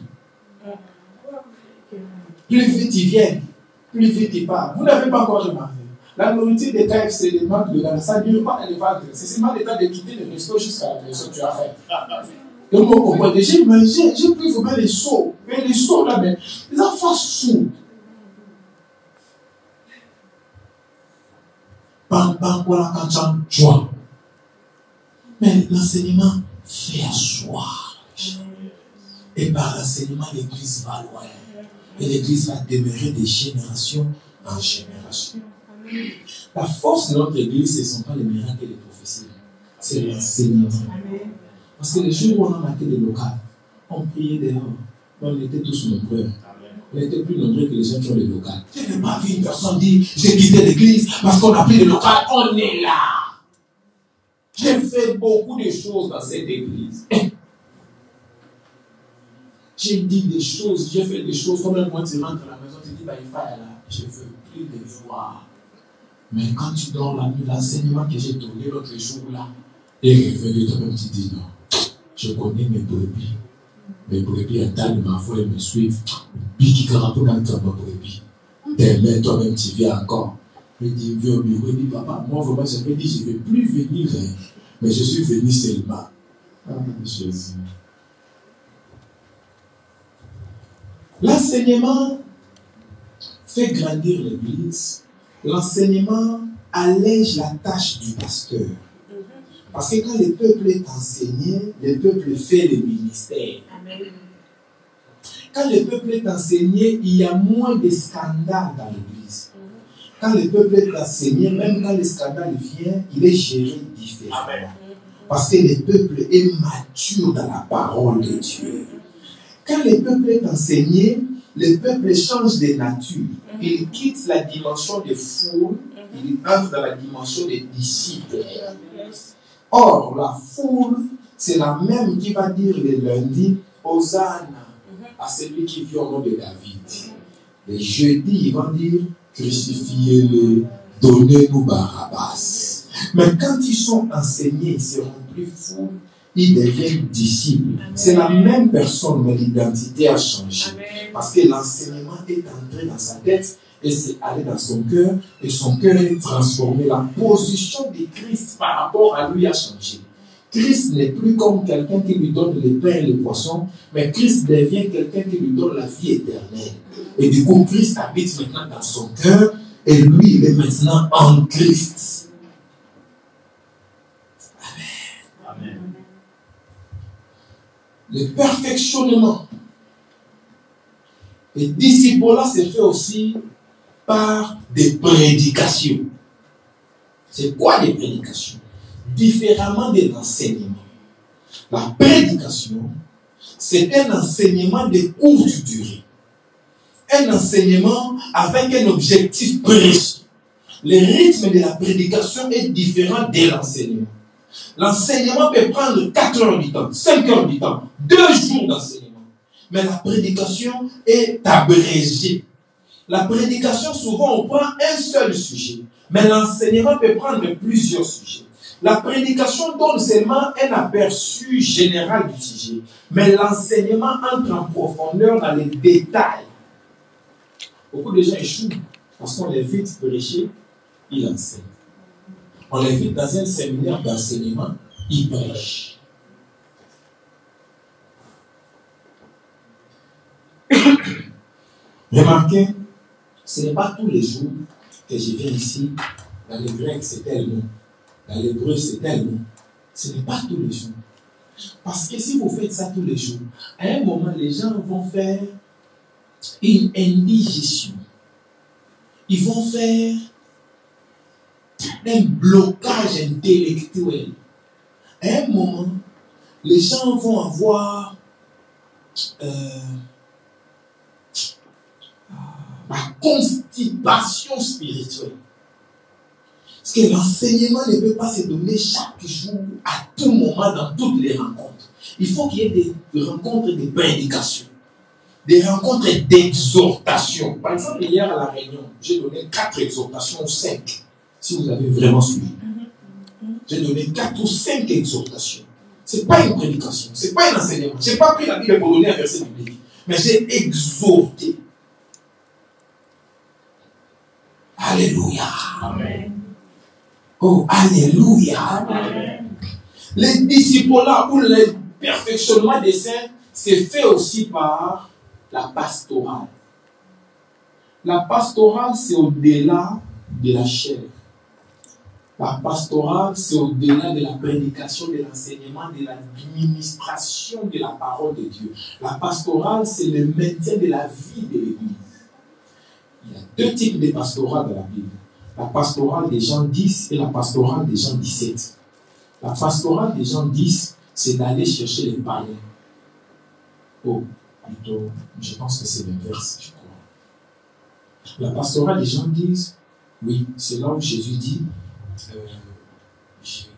Plus vite ils viennent, plus vite ils partent. Vous n'avez pas encore remarqué. La nourriture des KFC, des marques de gars, ça ne dure pas dans les ventes. C'est seulement le temps de quitter le resto jusqu'à la maison que tu as fait. Donc vous comprenez, j'ai pris vraiment les seaux. Mais les seaux là, mais ils ont fast-food. Mais l'enseignement fait asseoir. Et par l'enseignement, l'église va loin. Et l'église va demeurer de génération en génération. La force de notre église, ce ne sont pas les miracles et les prophéties. C'est l'enseignement. Parce que les jours où on a marqué des locales, on priait dehors. On était tous nombreux. On était plus nombreux que les gens qui ont les locales. Je n'ai pas vu une personne dire j'ai quitté l'église parce qu'on a pris le local. On est là. J'ai fait beaucoup de choses dans cette église. J'ai dit des choses, j'ai fait des choses. Comme un mois, tu rentres à la maison, tu dis bah, il faut aller là. Je ne veux plus les voir. Mais quand tu dors la nuit, l'enseignement que j'ai donné l'autre jour là, et revenu toi-même, tu dis non. Je connais mes brebis. Mes brebis entendent ma voix et me suivent. Biki Karapo dans ta brebis. Demain, toi-même, tu viens encore. Je dis, viens au bureau, il dit, papa, moi, vraiment, j'avais dit, je ne vais plus venir, hein, mais je suis venu seulement. Ah, Jésus. L'enseignement fait grandir l'église. L'enseignement allège la tâche du pasteur. Parce que quand le peuple est enseigné, le peuple fait le ministère. Amen. Quand le peuple est enseigné, il y a moins de scandales dans l'église. Quand le peuple est enseigné, même quand le scandale vient, il est géré différemment. Amen. Parce que le peuple est mature dans la parole de Dieu. Quand le peuple est enseigné, le peuple change de nature. Il quitte la dimension de foule, il entre dans la dimension des disciples. Or, la foule, c'est la même qui va dire le lundi, Hosanna à celui qui vit au nom de David. Le jeudi, ils vont dire, crucifiez-le, donnez-nous Barabbas. Mais quand ils sont enseignés, ils seront plus fous, ils deviennent disciples. C'est la même personne, mais l'identité a changé. Parce que l'enseignement est entré dans sa tête et c'est allé dans son cœur et son cœur est transformé. La position de Christ par rapport à lui a changé. Christ n'est plus comme quelqu'un qui lui donne le pain et le poisson, mais Christ devient quelqu'un qui lui donne la vie éternelle. Et du coup, Christ habite maintenant dans son cœur et lui, il est maintenant en Christ. Amen. Amen. Le perfectionnement. Le disciple-là se fait aussi par des prédications. C'est quoi des prédications? Différemment de l'enseignement. La prédication, c'est un enseignement de courte durée. Un enseignement avec un objectif précis. Le rythme de la prédication est différent de l'enseignement. L'enseignement peut prendre 4 heures du temps, 5 heures du temps, 2 jours d'enseignement. Mais la prédication est abrégée. La prédication, souvent, on prend un seul sujet. Mais l'enseignement peut prendre plusieurs sujets. La prédication donne seulement un aperçu général du sujet. Mais l'enseignement entre en profondeur dans les détails. Beaucoup de gens échouent parce qu'on les invite prêcher, ils enseignent. On les invite dans un séminaire d'enseignement, ils prêchent. Remarquez, ce n'est pas tous les jours que je viens ici. Dans le grec, c'est tel nom. Dans l'hébreu, c'est tel nom. Ce n'est pas tous les jours. Parce que si vous faites ça tous les jours, à un moment, les gens vont faire une indigestion. Ils vont faire un blocage intellectuel. À un moment, les gens vont avoir la constipation spirituelle. Parce que l'enseignement ne peut pas se donner chaque jour, à tout moment, dans toutes les rencontres. Il faut qu'il y ait des rencontres de prédication, des rencontres d'exhortation. Par exemple, hier à la réunion, j'ai donné 4 exhortations ou 5, si vous avez vraiment suivi. J'ai donné 4 ou 5 exhortations. Ce n'est pas une prédication, ce n'est pas un enseignement. Je n'ai pas pris la Bible pour donner un verset biblique, mais j'ai exhorté. Alléluia. Amen. Oh, alléluia. Amen. Les disciples-là, ou le perfectionnement des saints, c'est fait aussi par la pastorale. La pastorale, c'est au-delà de la chair. La pastorale, c'est au-delà de la prédication, de l'enseignement, de l'administration de la parole de Dieu. La pastorale, c'est le maintien de la vie de l'Église. Il y a 2 types de pastorale dans la Bible. La pastorale des Jean 10 et la pastorale des Jean 17. La pastorale des Jean 10, c'est d'aller chercher les païens. Oh, plutôt, je pense que c'est l'inverse, je crois. La pastorale des Jean 10, oui, c'est là où Jésus dit je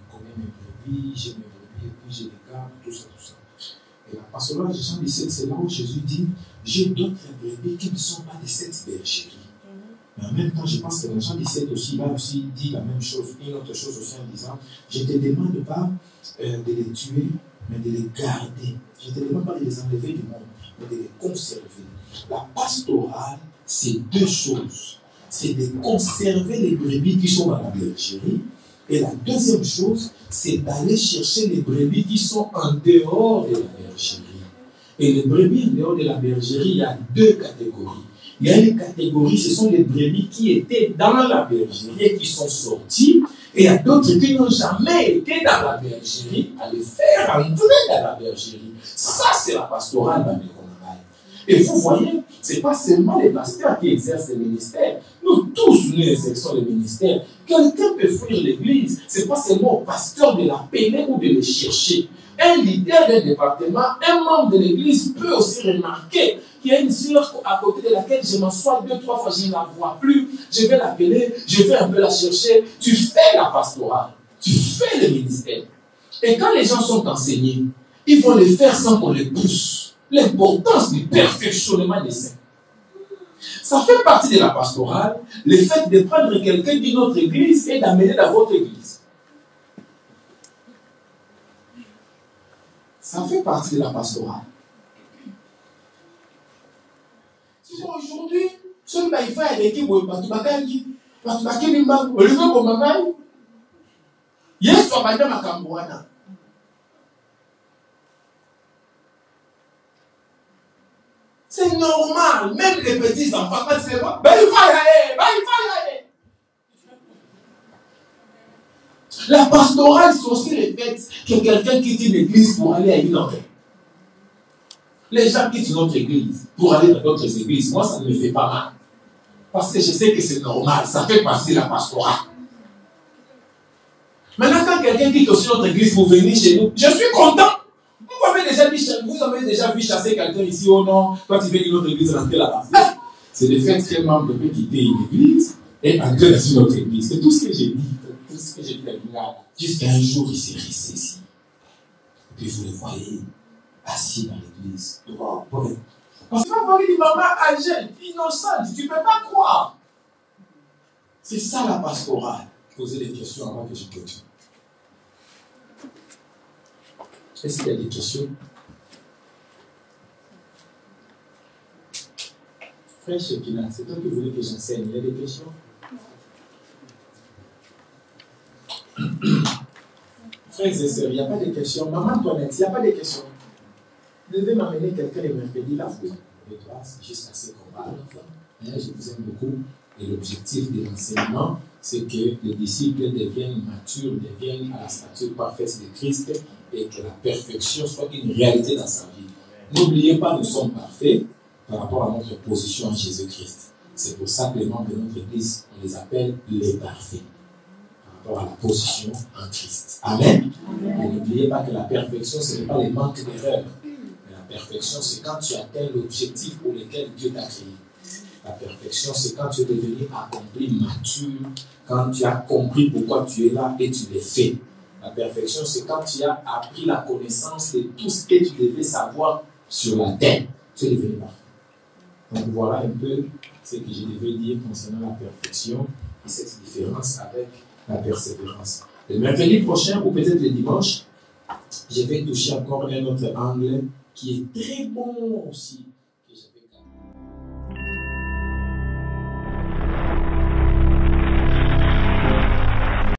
connais mes brebis, j'ai mes brebis, et puis j'ai les gardes, tout ça, tout ça. Et la pastorale des Jean 17, c'est là où Jésus dit j'ai d'autres brebis qui ne sont pas de cette bergerie. Mais en même temps, je pense que dans Jean 17 aussi, il a aussi dit la même chose, une autre chose aussi en disant je ne te demande pas de les tuer, mais de les garder. Je ne te demande pas de les enlever du monde, mais de les conserver. La pastorale, c'est 2 choses. C'est de conserver les brebis qui sont dans la bergerie. Et la deuxième chose, c'est d'aller chercher les brebis qui sont en dehors de la bergerie. Et les brebis en dehors de la bergerie, il y a 2 catégories. Il y a une catégorie, ce sont les brebis qui étaient dans la bergerie et qui sont sortis. Et il y a d'autres qui n'ont jamais été dans la bergerie, à les faire entrer dans la bergerie. Ça, c'est la pastorale dans les Conaï. Et vous voyez, ce n'est pas seulement les pasteurs qui exercent le ministère. Nous tous, nous exerçons le ministère. Quelqu'un peut fuir l'église. Ce n'est pas seulement au pasteur de l'appeler ou de le chercher. Un leader d'un département, un membre de l'église peut aussi remarquer qu'il y a une sœur à côté de laquelle je m'assois 2-3 fois, je ne la vois plus, je vais l'appeler, je vais un peu la chercher. Tu fais la pastorale, tu fais le ministère. Et quand les gens sont enseignés, ils vont les faire sans qu'on les pousse. L'importance du perfectionnement des saints. Ça fait partie de la pastorale, le fait de prendre quelqu'un d'une autre église et d'amener dans votre église. Ça fait partie de la pastorale. Aujourd'hui, ce qui va faire avec qui vous êtes battu, c'est normal, même les petits enfants, quand c'est bon, ben il va y aller. La pastorale, c'est aussi le fait que quelqu'un quitte une église pour aller à une autre. Les gens quittent notre église pour aller dans d'autres églises. Moi, ça ne me fait pas mal. Parce que je sais que c'est normal. Ça fait partie de la pastorale. Maintenant, quand quelqu'un quitte aussi notre église pour venir chez nous, je suis content. Vous avez déjà vu chasser quelqu'un ici ou non? Quand tu viens d'une autre église, rentrer là-bas. C'est le fait qu'un membre peut quitter une église et entrer dans une autre église. C'est tout ce que j'ai dit. Tout ce que j'ai dit là. Jusqu'à un jour, il s'est resté ici. Et puis vous le voyez assis dans l'église. Parce que vous avez une maman âgée, innocente, tu ne peux pas croire. C'est ça la pastorale. Posez des questions avant que je continue. Est-ce qu'il y a des questions? Frère Shekina, c'est toi qui voulais que j'enseigne. Il y a des questions? Frères et sœurs, il n'y a pas de questions. Maman Antoinette, il n'y a pas de questions. Vous devez m'amener quelqu'un le mercredi là. C'est juste assez qu'on parle. Je vous aime beaucoup. Et l'objectif de l'enseignement, c'est que les disciples deviennent matures, deviennent à la stature parfaite de Christ et que la perfection soit une réalité dans sa vie. N'oubliez pas, nous sommes parfaits par rapport à notre position en Jésus-Christ. C'est pour ça que les membres de notre Église, on les appelle les parfaits, par rapport à la position en Christ. Amen. Et n'oubliez pas que la perfection, ce n'est pas les manques d'erreurs. Mais la perfection, c'est quand tu atteins l'objectif pour lequel Dieu t'a créé. La perfection, c'est quand tu es devenu accompli, mature, quand tu as compris pourquoi tu es là et tu l'as fait. La perfection, c'est quand tu as appris la connaissance de tout ce que tu devais savoir sur la terre. Tu es devenu parfait. Donc voilà un peu ce que je devais dire concernant la perfection et cette différence avec la persévérance. Le mercredi prochain, ou peut-être le dimanche, je vais toucher encore un autre angle qui est très bon aussi.